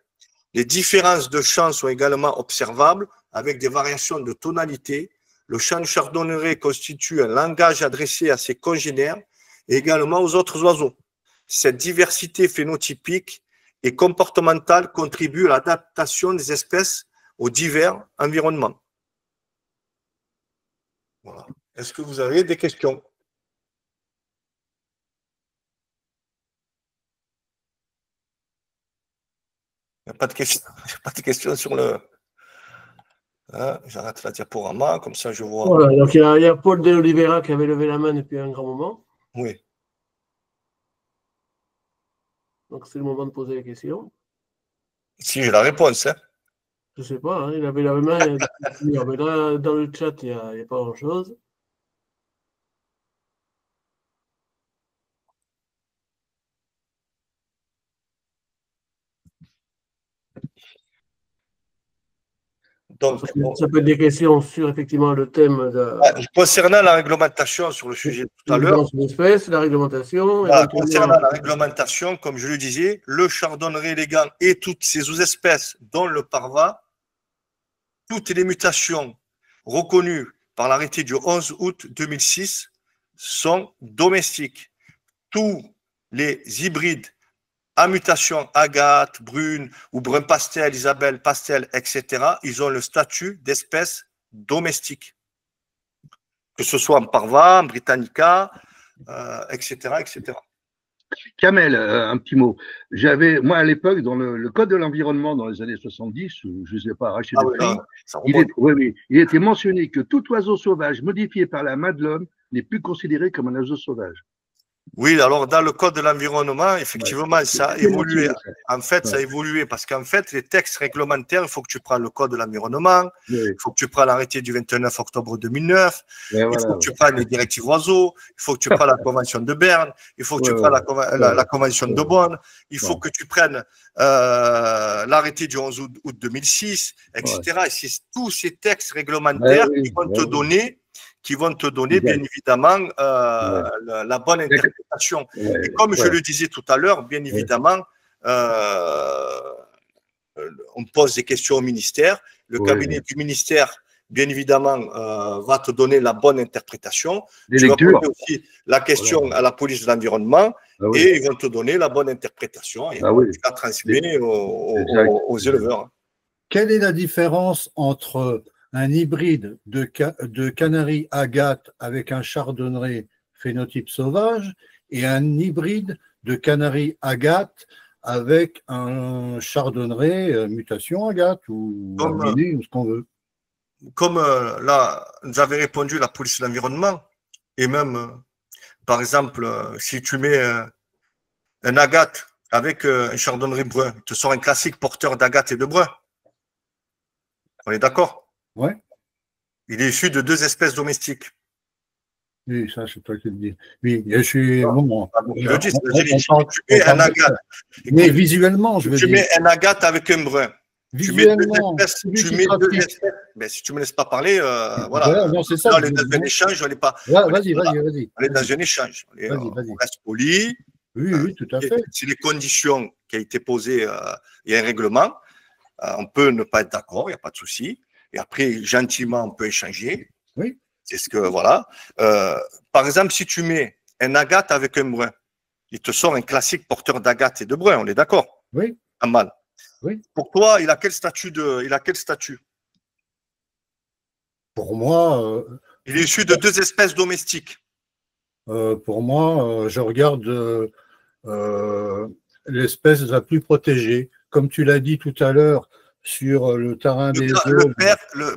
Les différences de chant sont également observables avec des variations de tonalité. Le chant de chardonneret constitue un langage adressé à ses congénères et également aux autres oiseaux. Cette diversité phénotypique et comportementale contribue à l'adaptation des espèces aux divers environnements. Voilà. Est-ce que vous avez des questions? Il n'y a pas de questions sur le… Hein, j'arrête la diaporama, comme ça je vois. Voilà, donc il y a Paul de Oliveira qui avait levé la main depuis un grand moment. Oui. Donc c'est le moment de poser les questions. Si j'ai la réponse, hein. Je ne sais pas, hein, il avait la main. Mais là, dans le chat, il n'y a pas grand-chose. Donc, ça peut être des questions sur effectivement le thème de… Concernant la réglementation sur le sujet tout à l'heure, la réglementation. Concernant la réglementation, comme je le disais, le chardonneret élégant et toutes ses sous-espèces, dont le Parva, toutes les mutations reconnues par l'arrêté du 11 août 2006 sont domestiques. Tous les hybrides à mutation agate, brune ou brun pastel, Isabelle pastel, etc., ils ont le statut d'espèce domestique. Que ce soit en Parva, en Britannica, etc., etc. Kamel, un petit mot. Moi, à l'époque, dans le Code de l'environnement, dans les années 70, je ne sais pas, arracher des prix, il était mentionné que tout oiseau sauvage modifié par la main de l'homme n'est plus considéré comme un oiseau sauvage. Oui, alors dans le Code de l'environnement, effectivement, ça a évolué. En fait, ça a évolué parce qu'en fait, les textes réglementaires, il faut que tu prennes le Code de l'environnement, il faut que tu prennes l'arrêté du 29 octobre 2009, il faut que tu prennes les directives oiseaux, il faut que tu prennes la Convention de Berne, il faut que tu prennes la Convention de Bonn, il faut que tu prennes l'arrêté du 11 août 2006, etc. Et c'est tous ces textes réglementaires qui vont te donner, bien évidemment, la bonne interprétation. Et comme je le disais tout à l'heure, bien évidemment, on pose des questions au ministère. Le cabinet du ministère, bien évidemment, va te donner la bonne interprétation. Tu vas poser aussi la question à la police de l'environnement et ils vont te donner la bonne interprétation. Et tu la transmets aux éleveurs. Quelle est la différence entre un hybride de canari agate avec un chardonneret phénotype sauvage et un hybride de canari agate avec un chardonneret mutation Agathe ou Arminet, ou ce qu'on veut. Comme là, nous avait répondu la police de l'environnement, et même, par exemple, si tu mets un Agathe avec un chardonneret brun, il te sort un classique porteur d'Agathe et de brun. On est d'accord? Ouais. Il est issu de 2 espèces domestiques. Oui, ça, c'est toi qui le dis. Oui, je suis. Bon, je le dis, tu mets un Agathe. Mais visuellement, je veux dire. Tu mets un Agathe avec un brun. Visuellement, tu mets 2 espèces. Mais si tu ne me laisses pas parler, voilà. Non, c'est ça. Là, on est dans un échange, on n'est pas. Vas-y. On est dans un échange. On reste poli. Oui, tout à fait. Si les conditions qui ont été posées, il y a un règlement, on peut ne pas être d'accord, il n'y a pas de souci. Et après, gentiment, on peut échanger. Oui. C'est ce que, voilà. Par exemple, si tu mets un Agathe avec un brun, il te sort un classique porteur d'Agathe et de brun, on est d'accord? Oui. Un mâle. Oui. Pour toi, il a quel statut Pour moi. Il est issu de 2 espèces domestiques. Pour moi, je regarde l'espèce la plus protégée. Comme tu l'as dit tout à l'heure, sur le terrain des eaux.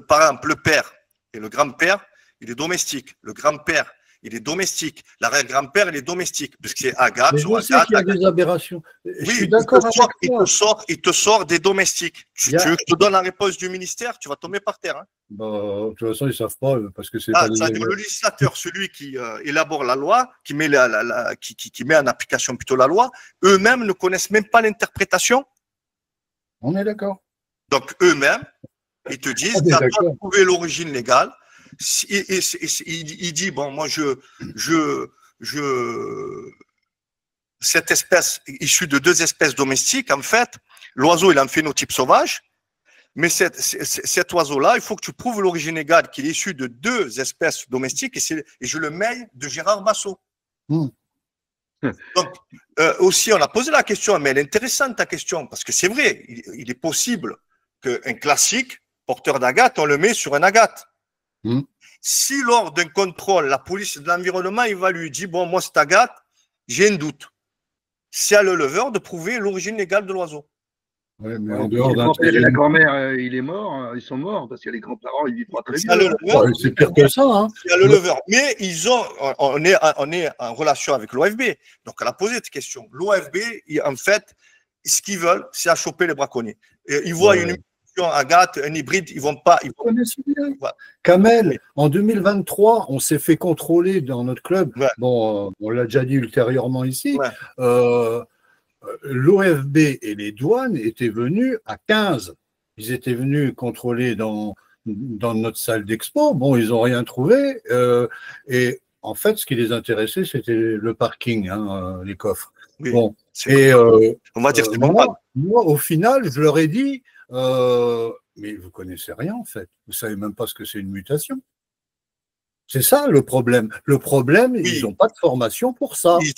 Par exemple, le père et le grand-père, il est domestique. Le grand-père, il est domestique. L'arrière-grand-père, il est domestique. Puisque c'est Agathe. Mais je sais qu'il y a des aberrations. Je suis d'accord avec toi. Il te sort des domestiques. Tu veux que je te donne la réponse du ministère, tu vas tomber par terre. Hein. De toute façon, ils ne savent pas, parce que c'est pas le législateur, celui qui élabore la loi, qui met, qui met en application plutôt la loi, eux-mêmes ne connaissent même pas l'interprétation. On est d'accord. Donc, eux-mêmes, ils te disent, tu as pas trouvé l'origine légale. Il dit, bon, moi, cette espèce issue de 2 espèces domestiques, en fait, l'oiseau, il a un phénotype sauvage, mais cet oiseau-là, il faut que tu prouves l'origine légale, qu'il est issu de 2 espèces domestiques, et je le mets de Gérard Massot. Donc, aussi, on a posé la question, mais elle est intéressante, ta question, parce que c'est vrai, il est possible qu'un classique, porteur d'Agathe, on le met sur un Agathe. Si lors d'un contrôle, la police de l'environnement évalue, dit, bon, moi, c'est Agathe, j'ai un doute. C'est à l'éleveur de prouver l'origine légale de l'oiseau. Ouais, mais en dehors le grand-père et la grand-mère, il est mort, ils sont morts, parce que les grands-parents, ils vivent pas très bien. C'est pire que ça. Hein. C'est à l'éleveur. Mais on est en relation avec l'OFB. Donc, elle a posé cette question. L'OFB, en fait, ce qu'ils veulent, c'est à choper les braconniers. Et ils voient une Agathe, un hybride, ils vont pas. Kamel, en 2023, on s'est fait contrôler dans notre club. Ouais. Bon, on l'a déjà dit ultérieurement ici. Ouais. L'OFB et les douanes étaient venus à 15. Ils étaient venus contrôler dans notre salle d'expo. Bon, ils n'ont rien trouvé. Et en fait, ce qui les intéressait, c'était le parking, hein, les coffres. Oui, bon. Et on va dire que c'est normal. Moi, au final, je leur ai dit, mais vous connaissez rien en fait. Vous savez même pas ce que c'est une mutation. C'est ça le problème. Le problème, oui. Ils n'ont pas de formation pour ça. Ils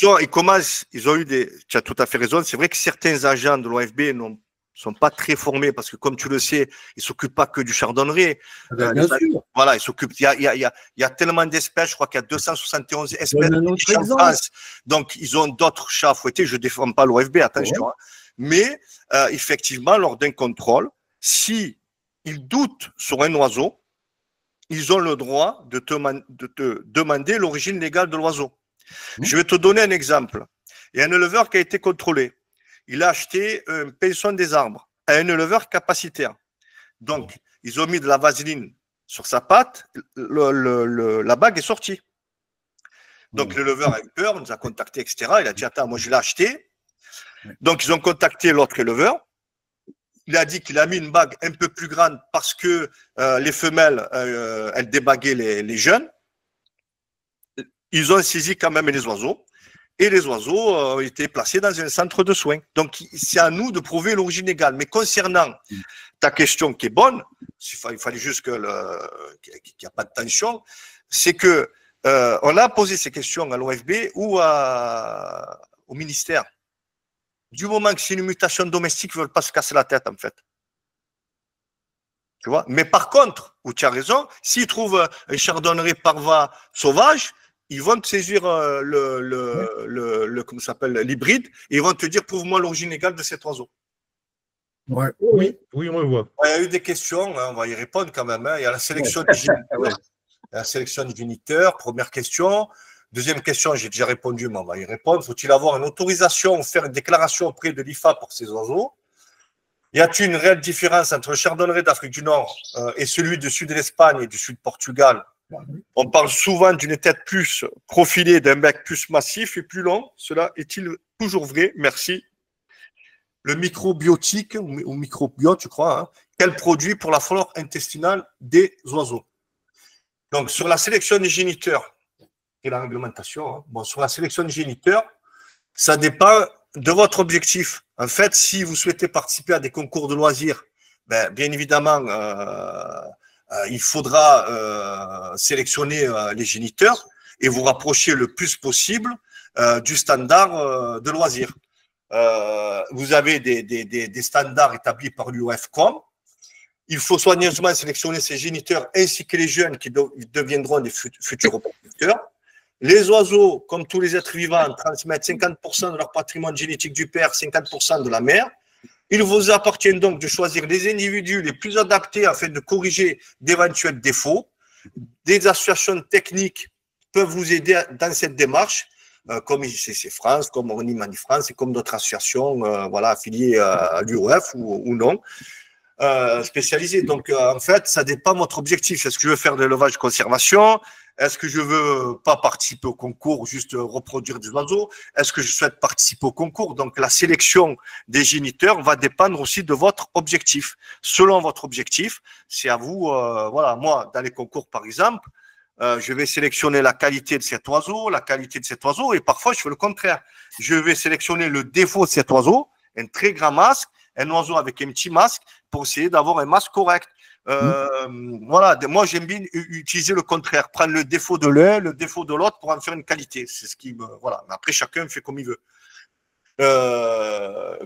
ont eu des. Tu as tout à fait raison. C'est vrai que certains agents de l'OFB ne sont pas très formés parce que, comme tu le sais, ils ne s'occupent pas que du chardonneret. Bien sûr. Voilà, ils s'occupent. Il y a tellement d'espèces. Je crois qu'il y a 271 espèces en France. Donc, ils ont d'autres chats fouettés. Je ne défends pas l'OFB, attention. Ouais. Hein. Mais effectivement, lors d'un contrôle, si ils doutent sur un oiseau, ils ont le droit de te demander l'origine légale de l'oiseau. Je vais te donner un exemple. Il y a un éleveur qui a été contrôlé. Il a acheté un paillasson des arbres à un éleveur capacitaire. Donc, ils ont mis de la vaseline sur sa patte, la bague est sortie. Donc, l'éleveur a eu peur, nous a contacté, etc. Il a dit, attends, moi je l'ai acheté. Donc, ils ont contacté l'autre éleveur. Il a dit qu'il a mis une bague un peu plus grande parce que les femelles, elles débaguaient les jeunes. Ils ont saisi quand même les oiseaux. Et les oiseaux étaient placés dans un centre de soins. Donc, c'est à nous de prouver l'origine légale. Mais concernant ta question qui est bonne, il fallait juste qu'il n'y a pas de tension, c'est que on a posé ces questions à l'OFB ou au ministère. Du moment que c'est une mutation domestique, ils ne veulent pas se casser la tête, en fait. Tu vois? Mais par contre, où tu as raison, s'ils trouvent un chardonneret parva sauvage, ils vont te saisir comment ça s'appelle, l'hybride, et ils vont te dire, prouve-moi l'origine légale de cet oiseau. Ouais. Oui, on le voit. Il y a eu des questions, hein, on va y répondre quand même. Hein. Il y a la sélection des géniteurs. La sélection des géniteurs, première question. Deuxième question, j'ai déjà répondu, mais on va y répondre. Faut-il avoir une autorisation ou faire une déclaration auprès de l'IFA pour ces oiseaux? Y a-t-il une réelle différence entre le chardonneret d'Afrique du Nord et celui du sud de l'Espagne et du sud du Portugal? On parle souvent d'une tête plus profilée, d'un bec plus massif et plus long. Cela est-il toujours vrai? Merci. Le microbiotique, ou microbiote, je crois, hein, quel produit pour la flore intestinale des oiseaux? Donc, sur la sélection des géniteurs et la réglementation, hein, bon, sur la sélection des géniteurs, ça dépend de votre objectif. En fait, si vous souhaitez participer à des concours de loisirs, ben, bien évidemment, il faudra sélectionner les géniteurs et vous rapprocher le plus possible du standard de loisirs. Vous avez des standards établis par l'UEFCOM. Il faut soigneusement sélectionner ces géniteurs ainsi que les jeunes qui deviendront des futurs reproducteurs. Les oiseaux, comme tous les êtres vivants, transmettent 50% de leur patrimoine génétique du père, 50% de la mère. Il vous appartient donc de choisir les individus les plus adaptés afin de corriger d'éventuels défauts. Des associations techniques peuvent vous aider dans cette démarche, comme ICC France, comme Ornimani France et comme d'autres associations voilà, affiliées à l'UEF ou non. Spécialisé. Donc, en fait, ça dépend de votre objectif. Est-ce que je veux faire de l'élevage de conservation? Est-ce que je veux pas participer au concours, juste reproduire des oiseaux? Est-ce que je souhaite participer au concours? Donc, la sélection des géniteurs va dépendre aussi de votre objectif. Selon votre objectif, c'est à vous, voilà, moi, dans les concours, par exemple, je vais sélectionner la qualité de cet oiseau, et parfois, je fais le contraire. Je vais sélectionner le défaut de cet oiseau, un très grand masque, un oiseau avec un petit masque, pour essayer d'avoir un masque correct. Voilà, moi j'aime bien utiliser le contraire, prendre le défaut de l'un, le défaut de l'autre pour en faire une qualité. C'est ce qui me, voilà. Mais après chacun fait comme il veut.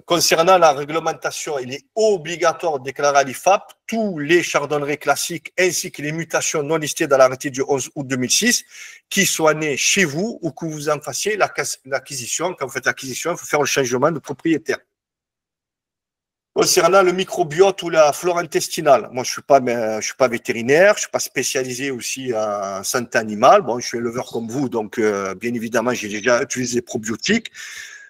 Concernant la réglementation, il est obligatoire de déclarer à l'IFAP tous les chardonnerets classiques ainsi que les mutations non listées dans l'arrêté du 11 août 2006 qui soient nées chez vous ou que vous en fassiez l'acquisition. Quand vous faites l'acquisition, il faut faire le changement de propriétaire. Concernant le microbiote ou la flore intestinale, moi je suis pas vétérinaire, je suis pas spécialisé aussi en santé animale. Bon, je suis éleveur comme vous, donc bien évidemment j'ai déjà utilisé les probiotiques.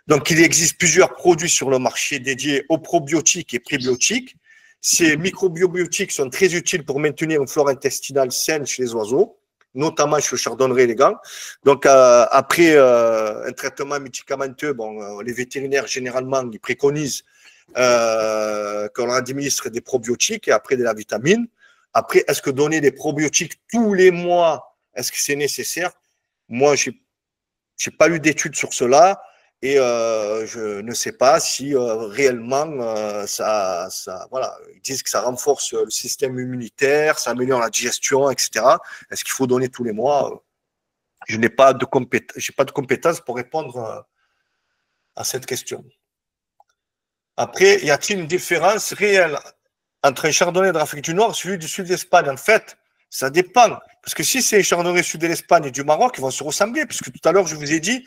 Donc il existe plusieurs produits sur le marché dédiés aux probiotiques et prébiotiques. Ces microbiotiques sont très utiles pour maintenir une flore intestinale saine chez les oiseaux, notamment chez le chardonneret élégant. Donc après un traitement médicamenteux, bon, les vétérinaires généralement ils préconisent qu'on administre des probiotiques et après de la vitamine. Après, est-ce que donner des probiotiques tous les mois, est-ce que c'est nécessaire? Moi, je n'ai pas eu d'études sur cela et je ne sais pas si réellement voilà, ils disent que ça renforce le système immunitaire, ça améliore la digestion, etc. Est-ce qu'il faut donner tous les mois? Je n'ai pas de compétences pour répondre à cette question. Après, y a-t-il une différence réelle entre un chardonnay de l'Afrique du Nord et celui du sud d'Espagne? En fait, ça dépend. Parce que si c'est un chardonnay sud de l'Espagne et du Maroc, ils vont se ressembler. Puisque tout à l'heure, je vous ai dit,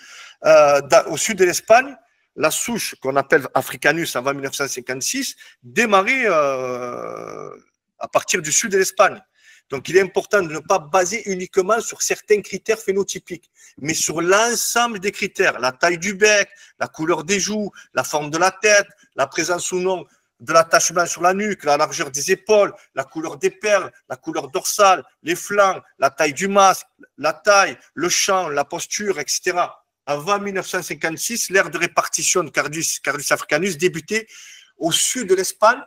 au sud de l'Espagne, la souche qu'on appelle Africanus avant 1956 démarrait à partir du sud de l'Espagne. Donc, il est important de ne pas baser uniquement sur certains critères phénotypiques, mais sur l'ensemble des critères, la taille du bec, la couleur des joues, la forme de la tête, la présence ou non de l'attachement sur la nuque, la largeur des épaules, la couleur des perles, la couleur dorsale, les flancs, la taille du masque, la taille, le champ, la posture, etc. Avant 1956, l'ère de répartition de Cardus africanus débutait au sud de l'Espagne.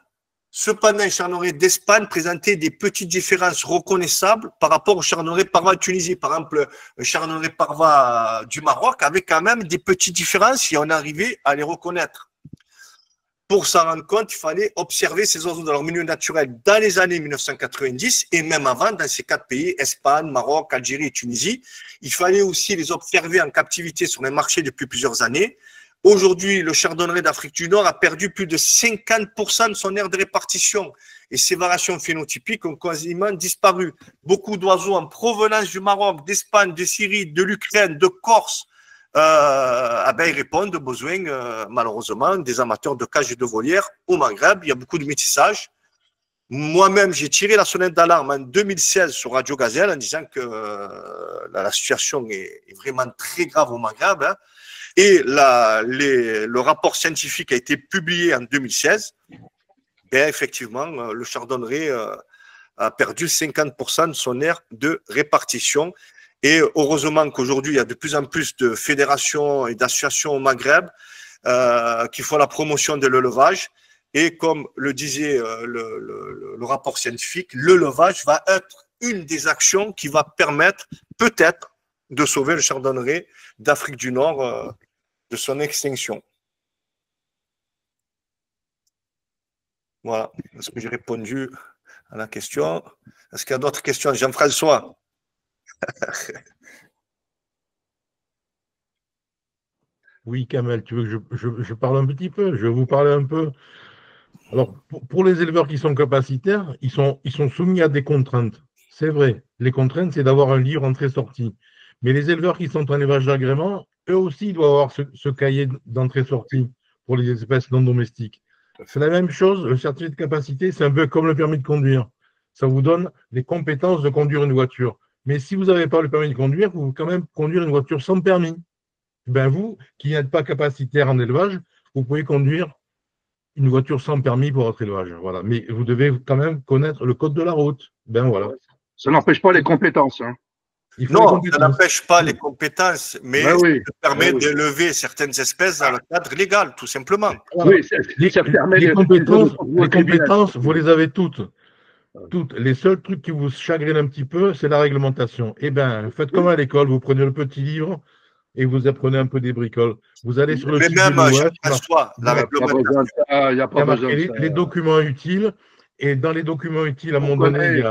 Cependant, le chardonneret d'Espagne présentait des petites différences reconnaissables par rapport au chardonneret parva de Tunisie. Par exemple, le chardonneret parva du Maroc avait quand même des petites différences et on arrivait à les reconnaître. Pour s'en rendre compte, il fallait observer ces oiseaux dans leur milieu naturel dans les années 1990 et même avant dans ces quatre pays, Espagne, Maroc, Algérie et Tunisie. Il fallait aussi les observer en captivité sur les marchés depuis plusieurs années. Aujourd'hui, le chardonneret d'Afrique du Nord a perdu plus de 50% de son aire de répartition et ses variations phénotypiques ont quasiment disparu. Beaucoup d'oiseaux en provenance du Maroc, d'Espagne, de Syrie, de l'Ukraine, de Corse, ils répondent aux besoins, malheureusement, des amateurs de cages et de volières au Maghreb. Il y a beaucoup de métissage. Moi-même, j'ai tiré la sonnette d'alarme en 2016 sur Radio Gazelle en disant que la situation est vraiment très grave au Maghreb. Hein. Et le rapport scientifique a été publié en 2016. Et effectivement, le chardonneret a perdu 50% de son aire de répartition. Et heureusement qu'aujourd'hui, il y a de plus en plus de fédérations et d'associations au Maghreb qui font la promotion de l'élevage. Et comme le disait le rapport scientifique, l'élevage va être une des actions qui va permettre peut-être de sauver le chardonneret d'Afrique du Nord de son extinction. Voilà. Est-ce que j'ai répondu à la question? Est-ce qu'il y a d'autres questions? Jean-François? Oui, Kamel, tu veux que je parle un petit peu? Je vais vous parler un peu. Alors, pour les éleveurs qui sont capacitaires, ils sont soumis à des contraintes. C'est vrai. Les contraintes, c'est d'avoir un livre entrée-sortie. Mais les éleveurs qui sont en élevage d'agrément, eux aussi, doivent avoir ce cahier d'entrée-sortie pour les espèces non domestiques. C'est la même chose, le certificat de capacité, c'est un peu comme le permis de conduire. Ça vous donne les compétences de conduire une voiture. Mais si vous n'avez pas le permis de conduire, vous pouvez quand même conduire une voiture sans permis. Ben vous, qui n'êtes pas capacitaire en élevage, vous pouvez conduire une voiture sans permis pour votre élevage. Voilà. Mais vous devez quand même connaître le code de la route. Ben voilà. Ça n'empêche pas les compétences. Hein. Non, ça n'empêche pas les compétences, mais ça permet d'élever certaines espèces dans le cadre légal, tout simplement. Oui, ça permet les compétences, vous les avez toutes. Les seuls trucs qui vous chagrinent un petit peu, c'est la réglementation. Eh bien, faites comme à l'école, vous prenez le petit livre et vous apprenez un peu des bricoles. Vous allez sur le site de l'OF, il y a les documents utiles, et dans les documents utiles, à un moment donné,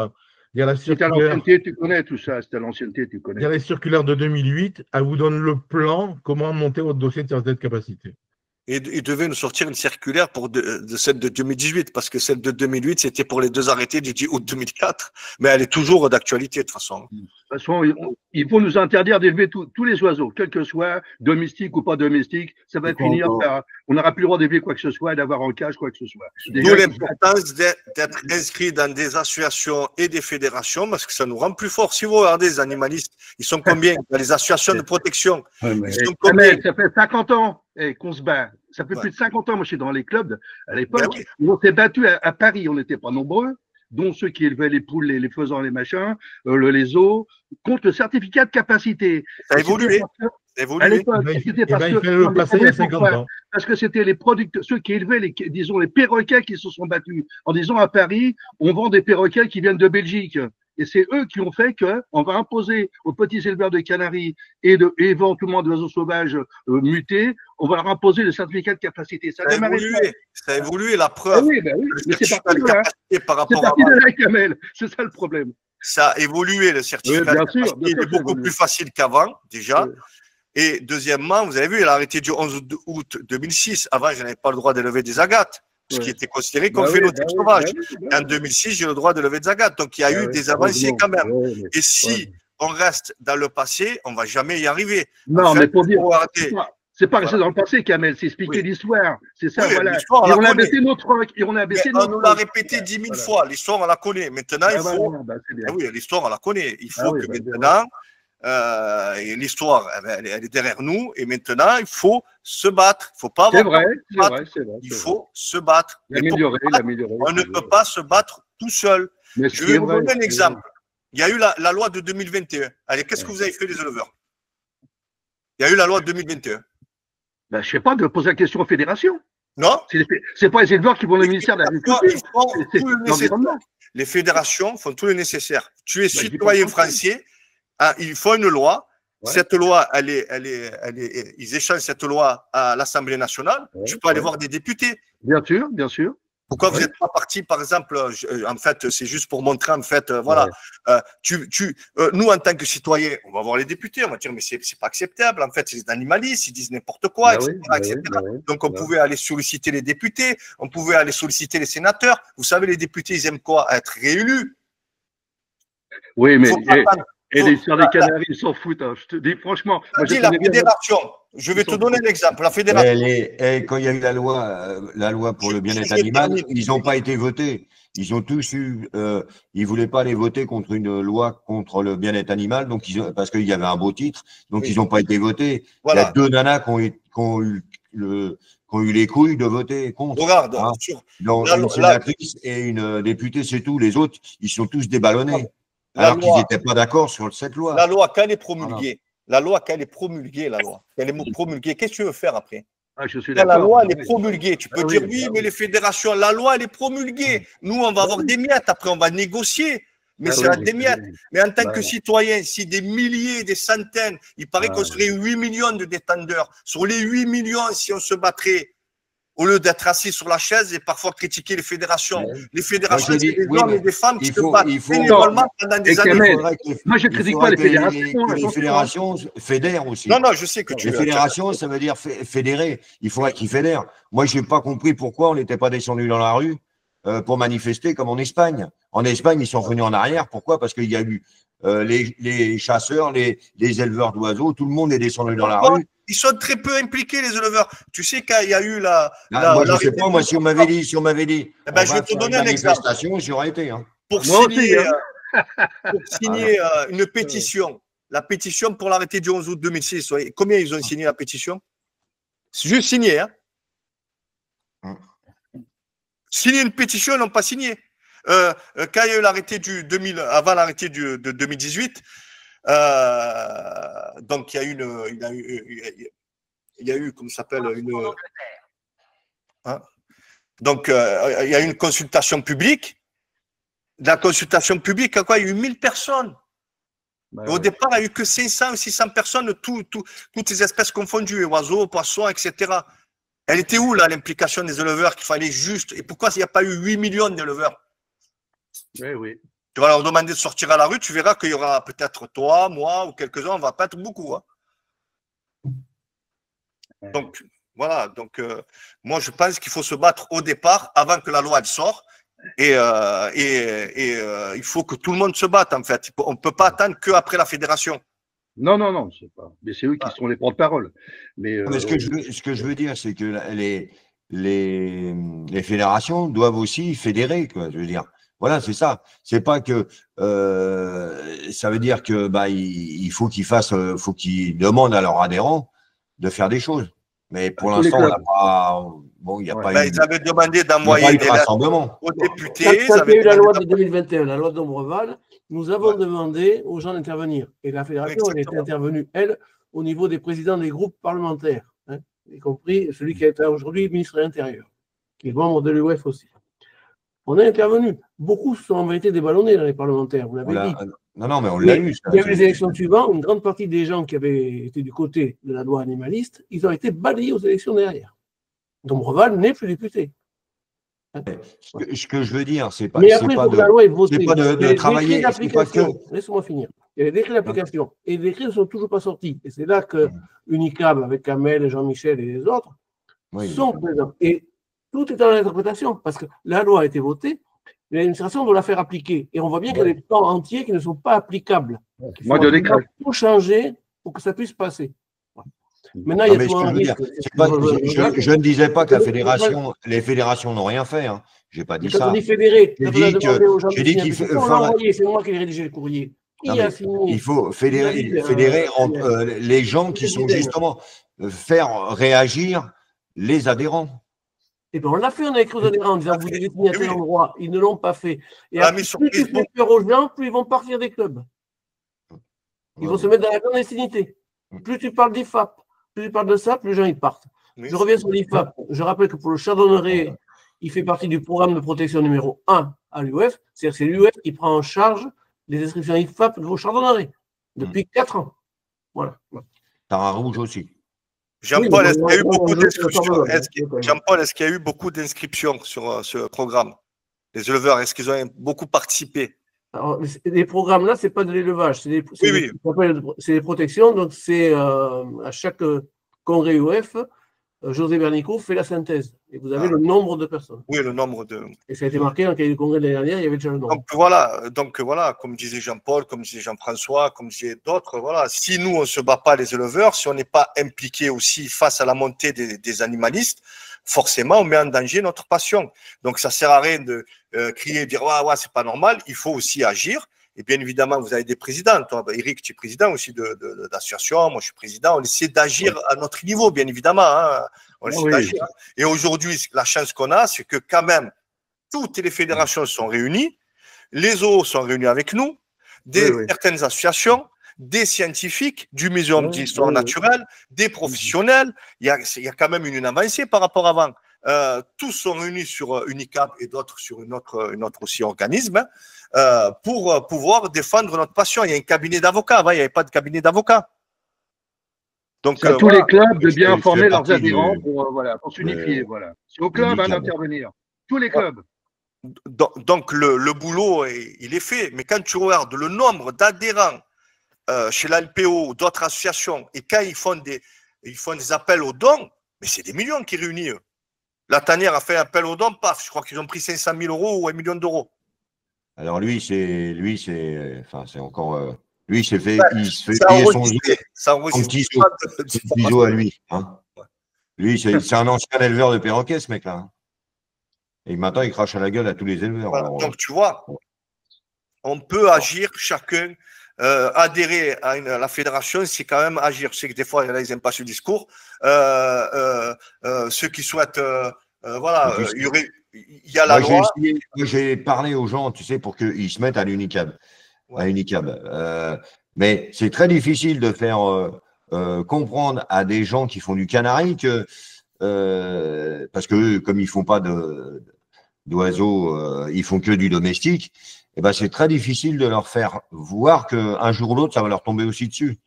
il y a la circulaire. C'était à l'ancienneté, tu connais tout ça. C'était à l'ancienneté, tu connais. Il y a les circulaires de 2008. Elle vous donne le plan, comment monter votre dossier de certificat de capacité. Et il devait nous sortir une circulaire de celle de 2018, parce que celle de 2008, c'était pour les 2 arrêtés du 10 août 2004. Mais elle est toujours d'actualité, de toute façon. De toute façon, il faut nous interdire d'élever tous les oiseaux, quels que soient, domestiques ou pas domestiques. Ça va finir par. On n'aura plus le droit d'élever quoi que ce soit, d'avoir en cage quoi que ce soit. D'où l'importance d'être inscrit dans des associations et des fédérations, parce que ça nous rend plus forts. Si vous regardez les animalistes, ils sont combien dans les associations de protection? Ils sont combien? Ça fait 50 ans qu'on se bat. Ça fait plus de 50 ans, moi je suis dans les clubs à l'époque. On s'est battu à Paris, on n'était pas nombreux, dont ceux qui élevaient les poules, les faisans, les machins, les os, contre le certificat de capacité. Ça a évolué. À l'époque, c'était parce que c'était les producteurs, ceux qui élevaient les perroquets qui se sont battus en disant à Paris, on vend des perroquets qui viennent de Belgique. Et c'est eux qui ont fait qu'on va imposer aux petits éleveurs de canaris et éventuellement d'oiseaux sauvages mutés, on va leur imposer le certificat de capacité. Ça a évolué, la preuve. Oui, mais c'est parti de là. C'est parti de là, Kamel. C'est ça le problème. Ça a évolué, le certificat de capacité. Il est beaucoup plus facile qu'avant, déjà. Oui. Et deuxièmement, vous avez vu, il a arrêté du 11 août 2006. Avant, je n'avais pas le droit d'élever des agates. Ce qui était considéré comme phénotype sauvage. En 2006, j'ai le droit de lever des agates. Donc, il y a eu des avancées quand même. Et si on reste dans le passé, on ne va jamais y arriver. Non, mais pour dire, c'est pas rester dans le passé, Kamel, c'est expliquer l'histoire. C'est ça, voilà. Et on a baissé notre rock. On nous l'a répété 10 000 fois. L'histoire, on la connaît. Maintenant, il faut. Oui, l'histoire, on la connaît. Il faut que maintenant. L'histoire, elle est derrière nous, et maintenant, il faut se battre. Il faut pas avoir. C'est vrai. Il faut se battre. L'améliorer. On ne peut pas se battre tout seul. Je vais vous donner un exemple. Il y a eu la loi de 2021. Allez, qu'est-ce que vous avez fait, les éleveurs? Il y a eu la loi de 2021. Ben, je ne sais pas, de poser la question aux fédérations. Non. C'est pas les éleveurs qui vont au ministère de l'Agriculture. Les fédérations font tout le nécessaire. Tu es citoyen français. Il faut une loi. Cette loi, ils échangent cette loi à l'Assemblée nationale. Tu peux aller voir des députés. Bien sûr. Pourquoi vous n'êtes pas parti, par exemple, en fait, c'est juste pour montrer, en fait, voilà, nous, en tant que citoyens, on va voir les députés, on va dire, mais c'est pas acceptable, en fait, c'est des animalistes, ils disent n'importe quoi, etc. Donc, on pouvait aller solliciter les députés, on pouvait aller solliciter les sénateurs. Vous savez, les députés, ils aiment quoi? Être réélus. Oui, mais sur les Canaries, ils s'en foutent. Hein. Je te dis franchement. Moi, la fédération, je vais te donner un exemple. La fédération. Quand il y a eu la loi pour le bien-être animal, ils n'ont pas été votés. Ils ont tous eu. Ils voulaient pas aller voter contre une loi contre le bien-être animal, donc parce qu'il y avait un beau titre, donc ils n'ont pas été votés. Voilà. Il y a 2 nanas qui ont eu les couilles de voter contre. Regarde, une sénatrice et une députée, c'est tout. Les autres, ils sont tous déballonnés. Alors qu'ils n'étaient pas d'accord sur cette loi. La loi, quand elle est promulguée, la loi, qu'elle est promulguée, qu'est-ce que tu veux faire après? Je suis la loi, elle est promulguée. Tu peux dire oui, mais les fédérations, la loi, elle est promulguée. Nous, on va avoir des miettes. Après, on va négocier. Mais c'est des miettes. Mais en tant que citoyen, si des milliers, des centaines, il paraît qu'on serait 8 millions de détendeurs. Sur les 8 millions, si on se battrait, au lieu d'être assis sur la chaise et parfois critiquer les fédérations. Les fédérations, c'est des hommes et des femmes qui se battent bénévolement pendant des années. Moi, je ne critique pas les fédérations. Les fédérations fédèrent aussi. Non, je sais que tu Les fédérations, ça veut dire fédérer. Il faudrait qu'ils fédèrent. Moi, je n'ai pas compris pourquoi on n'était pas descendu dans la rue pour manifester comme en Espagne. En Espagne, ils sont revenus en arrière. Pourquoi? Parce qu'il y a eu les chasseurs, les éleveurs d'oiseaux, tout le monde est descendu dans la rue. Ils sont très peu impliqués, les éleveurs. Tu sais qu'il y a eu moi, je ne sais pas, moi, si on m'avait dit, je vais te donner un exemple. J'aurais été. Hein. Pour signer une pétition, la pétition pour l'arrêté du 11 août 2006, combien ils ont signé la pétition? C'est juste signé. Hein. Signer une pétition, ils n'ont pas signé. Quand il y a eu l'arrêté avant l'arrêté de 2018, donc il y a eu, comment ça s'appelle, donc il y a eu une consultation publique. La consultation publique, il y a eu 1000 personnes. Au départ, il n'y a eu que 500 ou 600 personnes, toutes les espèces confondues, oiseaux, poissons, etc. Elle était où là l'implication des éleveurs qu'il fallait juste? Et pourquoi il n'y a pas eu 8 millions d'éleveurs? Oui. Tu vas leur demander de sortir à la rue, tu verras qu'il y aura peut-être toi, moi ou quelques-uns, on ne va pas être beaucoup. Hein. Donc, voilà. Donc, moi, je pense qu'il faut se battre au départ, avant que la loi elle sorte. Et il faut que tout le monde se batte, en fait. On ne peut pas attendre qu'après la fédération. Non, c'est pas. Mais c'est eux qui sont les porte-parole. Mais ce que je veux dire, c'est que les fédérations doivent aussi fédérer, quoi. Je veux dire. Voilà, c'est ça. C'est pas que ça veut dire que il faut qu'ils demandent à leurs adhérents de faire des choses. Mais pour l'instant, on n'a pas. Bon, il n'y a pas eu. Ils avaient demandé d'envoyer des lettres aux députés. Quand il y a eu la loi de 2021, la loi d'Ombreval, nous avons demandé aux gens d'intervenir. Et la fédération, elle était intervenue, elle, au niveau des présidents des groupes parlementaires, hein, y compris celui qui est aujourd'hui ministre de l'Intérieur, qui est membre de l'UEF aussi. On a intervenu. Beaucoup se sont en vérité déballonnés dans les parlementaires, vous l'avez dit. Non, mais on l'a eu. Il y a eu les élections suivantes, une grande partie des gens qui avaient été du côté de la loi animaliste, ils ont été balayés aux élections derrière. Dombreval n'est plus député. Ce que je veux dire, c'est pas. Mais après, il faut que la loi est votée. C'est pas de travailler. Laisse-moi finir. Il y a les décrets d'application. Et les décrets ne sont toujours pas sortis. Et c'est là que Unicab, avec Kamel, Jean-Michel et les autres, sont présents. Et tout est dans l'interprétation, parce que la loi a été votée, l'administration doit la faire appliquer. Et on voit bien qu'il y a des pans entiers qui ne sont pas applicables. Il faut tout changer pour que ça puisse passer. Maintenant, il y a tout un risque. Je ne disais pas que les fédérations n'ont rien fait. Hein. Je n'ai pas dit ça. Quand on dit fédérer, j'ai dit qu'il faut. C'est moi qui ai rédigé le courrier. Il faut fédérer entre les gens qui sont justement faire réagir les adhérents. Et bien, on l'a fait, on a écrit aux adhérents en disant vous devez signer à tel endroit. Ils ne l'ont pas fait. Et après, plus tu fais peur aux gens, plus ils vont partir des clubs. Ils vont se mettre dans la clandestinité. Plus tu parles d'IFAP, plus tu parles de ça, plus les gens ils partent. Je reviens sur l'IFAP. Je rappelle que pour le chardonneret, il fait partie du programme de protection numéro 1 à l'UEF. C'est-à-dire que c'est l'UEF qui prend en charge les inscriptions IFAP de vos chardonnerets depuis 4 ans. Voilà. Tara Rouge aussi. Jean-Paul, est-ce qu'il y a eu beaucoup d'inscriptions? Jean-Paul, est-ce qu'il y a eu beaucoup d'inscriptions sur ce programme? Les éleveurs, est-ce qu'ils ont beaucoup participé? Alors, les programmes-là, ce n'est pas de l'élevage, c'est des protections. Donc, c'est à chaque congrès UF, José Bernico fait la synthèse. Et vous avez le nombre de personnes. Oui, le nombre de. Et ça a été marqué dans le cahier du congrès de l'année dernière, il y avait déjà le nombre. Donc voilà, comme disait Jean-Paul, comme disait Jean-François, comme disaient d'autres, voilà, si nous, on ne se bat pas les éleveurs, si on n'est pas impliqué aussi face à la montée des animalistes, forcément, on met en danger notre passion. Donc, ça ne sert à rien de crier et dire ouais, c'est pas normal. Il faut aussi agir. Et bien évidemment, vous avez des présidents. Toi, Eric, tu es président aussi d'association. Moi, je suis président. On essaie d'agir à notre niveau, bien évidemment. Hein. On essaie d'agir. Et aujourd'hui, la chance qu'on a, c'est que quand même, toutes les fédérations sont réunies. Les zoos sont réunis avec nous. Certaines associations, des scientifiques, du Muséum d'histoire naturelle, des professionnels. Il y a quand même une avancée par rapport à avant. Tous sont réunis sur Unicap et d'autres sur une autre aussi organisme pour pouvoir défendre notre passion. Il y a un cabinet d'avocats. Il n'y avait pas de cabinet d'avocats. Donc, à tous les clubs de bien informer leurs adhérents pour s'unifier. Voilà. C'est au club d'intervenir. Tous les clubs. Donc, le boulot, il est fait. Mais quand tu regardes le nombre d'adhérents chez l'ALPO ou d'autres associations, et quand ils font des appels aux dons, mais c'est des millions qui réunissent. La Tanière a fait un appel aux dons, paf, je crois qu'ils ont pris 500 000 euros ou 1 million d'euros. Alors lui, c'est encore. Lui, il se fait payer son petit zoo à lui. Hein. Lui, c'est un ancien éleveur de perroquets, ce mec-là. Hein. Et maintenant, il crache à la gueule à tous les éleveurs. Voilà. Alors, donc, tu vois, on peut agir chacun. Adhérer à la fédération, c'est quand même agir. Je sais que des fois, ils n'aiment pas ce discours. Ceux qui souhaitent, il y a la loi. J'ai parlé aux gens, tu sais, pour qu'ils se mettent à l'Unicab. Mais c'est très difficile de faire comprendre à des gens qui font du canari que, parce que comme ils font pas d'oiseaux, ils font que du domestique. Eh ben, c'est très difficile de leur faire voir qu'un jour ou l'autre, ça va leur tomber aussi dessus.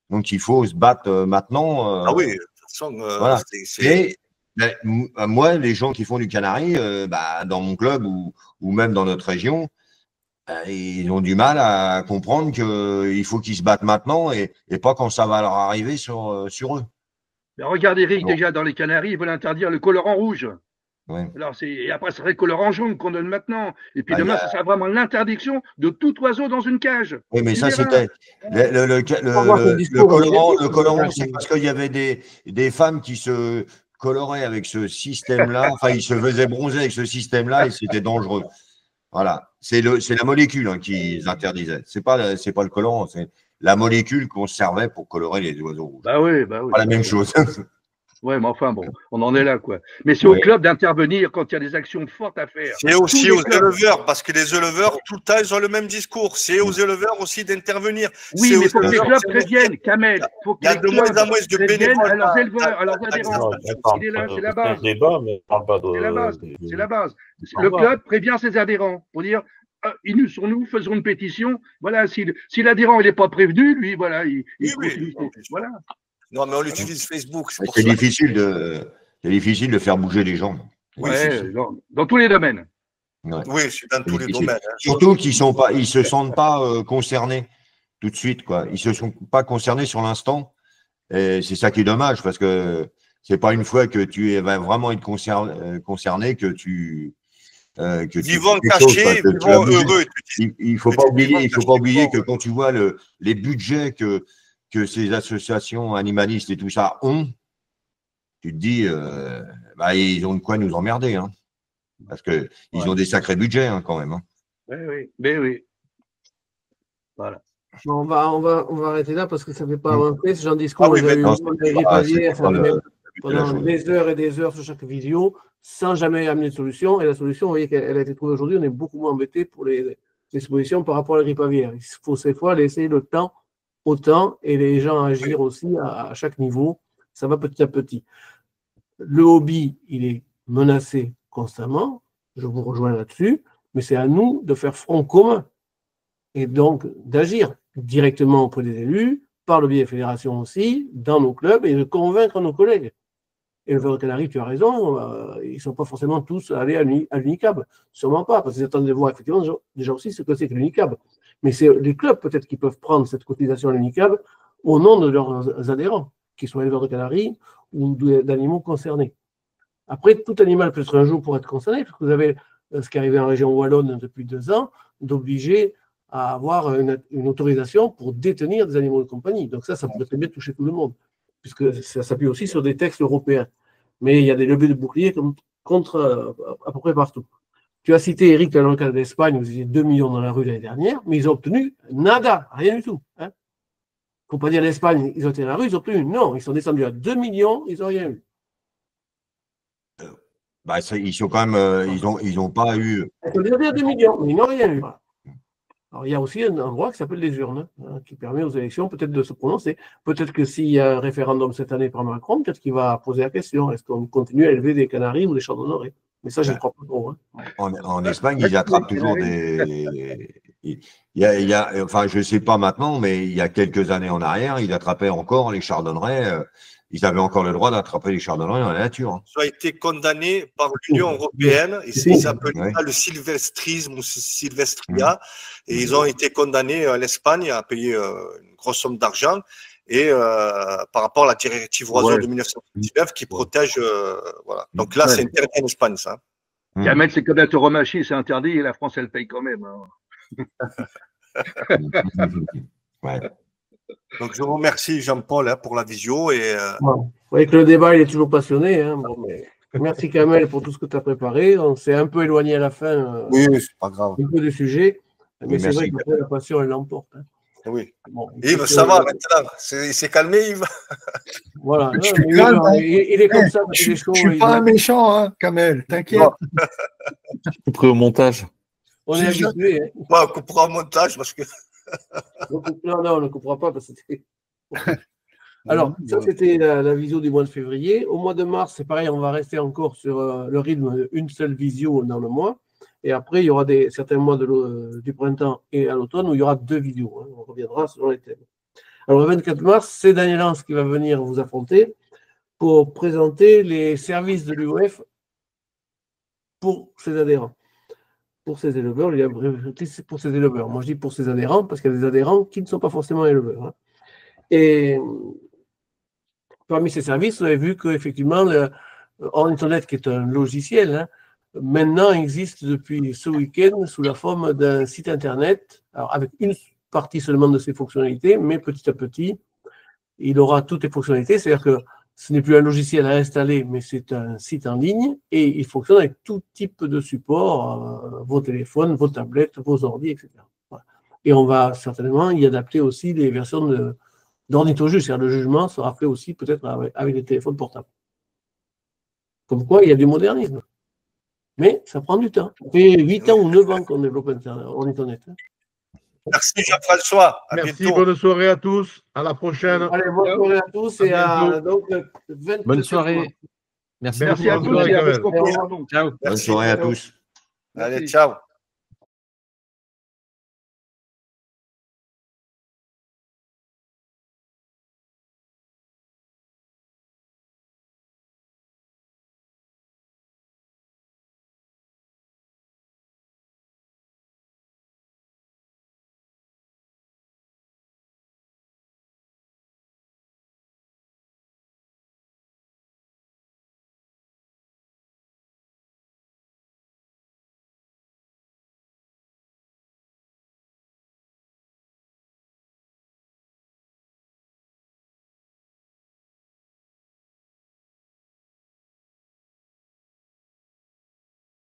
Donc, il faut se battre maintenant. Ah oui, de toute façon, voilà. Et moi, les gens qui font du canari, dans mon club ou même dans notre région, ils ont du mal à comprendre qu'il faut qu'ils se battent maintenant et pas quand ça va leur arriver sur eux. Mais regarde, Eric, déjà dans les Canaries, ils veulent interdire le colorant rouge. Ouais. Alors et après, ce serait le colorant jaune qu'on donne maintenant. Et puis demain, ça sera vraiment l'interdiction de tout oiseau dans une cage. Oui, mais ça, c'était. Le colorant, c'est parce qu'il y avait des femmes qui se coloraient avec ce système-là. Enfin, ils se faisaient bronzer avec ce système-là et c'était dangereux. Voilà. C'est la molécule qu'ils interdisaient. C'est pas le colorant, c'est la molécule qu'on servait pour colorer les oiseaux rouges. Bah oui. Pas la même chose. Ouais, mais enfin, bon, on en est là, quoi. Mais c'est au club d'intervenir quand il y a des actions fortes à faire. C'est aussi aux éleveurs, parce que les éleveurs, tout le temps, ils ont le même discours. C'est aux éleveurs aussi d'intervenir. Oui, mais il faut que les clubs préviennent, Kamel. Il y a de moins en moins de bénévoles. À leurs éleveurs, à leurs adhérents. Il est là, c'est la base. C'est la base. Le club prévient ses adhérents pour dire nous faisons une pétition. Voilà, si l'adhérent n'est pas prévenu, lui, voilà, il continue. Voilà. Non, mais on utilise Facebook. C'est difficile de faire bouger les gens. Dans tous les domaines. Ouais. Oui, c'est dans tous les domaines. Hein. Surtout qu'ils se sentent pas concernés tout de suite, quoi. Ils se sont pas concernés sur l'instant. Et c'est ça qui est dommage parce que c'est pas une fois que tu vas vraiment être concerné que tu vivons cachés, vivons heureux. Il faut pas oublier que quand tu vois les budgets que ces associations animalistes et tout ça ont, tu te dis, ils ont de quoi nous emmerder, hein, parce qu'ils ont des sacrés budgets quand même. Hein. Oui. Voilà. Bon, on va arrêter là parce que ça ne fait pas avancer. Ce genre de discours, on a eu des grippes aviaires pendant des heures et des heures sur chaque vidéo sans jamais amener de solution. Et la solution, vous voyez qu'elle a été trouvée aujourd'hui. On est beaucoup moins embêté pour les expositions par rapport à la grippe aviaire. Il faut cette fois laisser le temps autant et les gens agir aussi à chaque niveau. Ça va petit à petit. Le hobby, il est menacé constamment. Je vous rejoins là-dessus. Mais c'est à nous de faire front commun et donc d'agir directement auprès des élus, par le biais des fédérations aussi, dans nos clubs, et de convaincre nos collègues. Éleveurs de Canaries, tu as raison, ils ne sont pas forcément tous allés à l'UNICAB. Sûrement pas, parce qu'ils attendent de voir effectivement déjà aussi ce que c'est que l'UNICAB. Mais c'est les clubs peut-être qui peuvent prendre cette cotisation à l'UNICAB au nom de leurs adhérents, qu'ils soient éleveurs de Canaries ou d'animaux concernés. Après, tout animal peut-être un jour pour être concerné, parce que vous avez ce qui est arrivé en région Wallonne depuis 2 ans, d'obliger à avoir une autorisation pour détenir des animaux de compagnie. Donc ça pourrait très bien toucher tout le monde, puisque ça s'appuie aussi sur des textes européens. Mais il y a des leviers de bouclier contre à peu près partout. Tu as cité, Eric, dans le cas d'Espagne, vous étiez 2 millions dans la rue l'année dernière, mais ils ont obtenu nada, rien du tout. Hein. Faut pas dire l'Espagne, ils ont été dans la rue, ils ont obtenu. Non, ils sont descendus à 2 millions, ils n'ont rien eu. Bah, ils sont quand même, ils ont pas eu. Ils sont descendus à 2 millions, mais ils n'ont rien eu. Alors, il y a aussi un endroit qui s'appelle les urnes, hein, qui permet aux élections peut-être de se prononcer. Peut-être que s'il y a un référendum cette année par Macron, peut-être qu'il va poser la question, est-ce qu'on continue à élever des canaris ou des chardonnerets? Mais ça, je ne crois pas trop. Hein. En Espagne, ils attrapent toujours des. Enfin, je ne sais pas maintenant, mais il y a quelques années en arrière, ils attrapaient encore les chardonnerets. Ils avaient encore le droit d'attraper les chardonnerets dans la nature. Ils ont été condamnés par l'Union européenne. Ils s'appelaient le sylvestrisme ou sylvestria. Et ils ont été condamnés à l'Espagne à payer une grosse somme d'argent. Et par rapport à la directive oiseaux de 1979 qui protège. Voilà. Donc là, c'est interdit en Espagne, ça. Kamel, c'est comme la tauromachie, c'est interdit et la France, elle paye quand même. Ouais. Donc je vous remercie Jean-Paul pour la visio. Et, Vous voyez que le débat il est toujours passionné. Hein. Bon, mais merci Kamel pour tout ce que tu as préparé. On s'est un peu éloigné à la fin oui, c'est pas grave. Un peu du sujet. Mais c'est vrai que la passion, elle l'emporte. Hein. Oui. Bon, Yves, ça va maintenant. Il s'est calmé, Yves. Voilà. Je suis calme, il est comme ça. Je ne suis pas un méchant, hein, Kamel, t'inquiète. Je suis prêt au montage. On est habitué. Hein. Ouais, on coupera au montage parce que. Non, on ne coupera pas parce que c'était. Alors, ça, c'était la visio du mois de février. Au mois de mars, c'est pareil, on va rester encore sur le rythme d'une seule visio dans le mois. Et après, il y aura certains mois du printemps et à l'automne où il y aura 2 vidéos. Hein. On reviendra selon les thèmes. Alors, le 24 mars, c'est Daniel Lance qui va venir vous affronter pour présenter les services de l'UOF pour ses adhérents. Pour ses éleveurs, il y a pour ses éleveurs. Moi, je dis pour ses adhérents parce qu'il y a des adhérents qui ne sont pas forcément éleveurs. Hein. Et parmi ces services, vous avez vu qu'effectivement, Ornithonet, qui est un logiciel, hein, maintenant existe depuis ce week-end sous la forme d'un site internet, alors avec une partie seulement de ses fonctionnalités, mais petit à petit, il aura toutes les fonctionnalités, c'est-à-dire que ce n'est plus un logiciel à installer, mais c'est un site en ligne et il fonctionne avec tout type de support, vos téléphones, vos tablettes, vos ordi, etc. Voilà. Et on va certainement y adapter aussi les versions d'OrnithoJuge, c'est-à-dire le jugement sera fait aussi peut-être avec les téléphones portables. Comme quoi, il y a du modernisme. Mais ça prend du temps. Ça fait 8 ans ou 9 ans qu'on développe Ornithonet. Merci Jean-François. Merci, bonne soirée à tous. À la prochaine. Allez, bonne soirée à tous et à donc 27 bonne soirée. Merci à tous. Ciao. Bonne soirée à tous. Allez, ciao.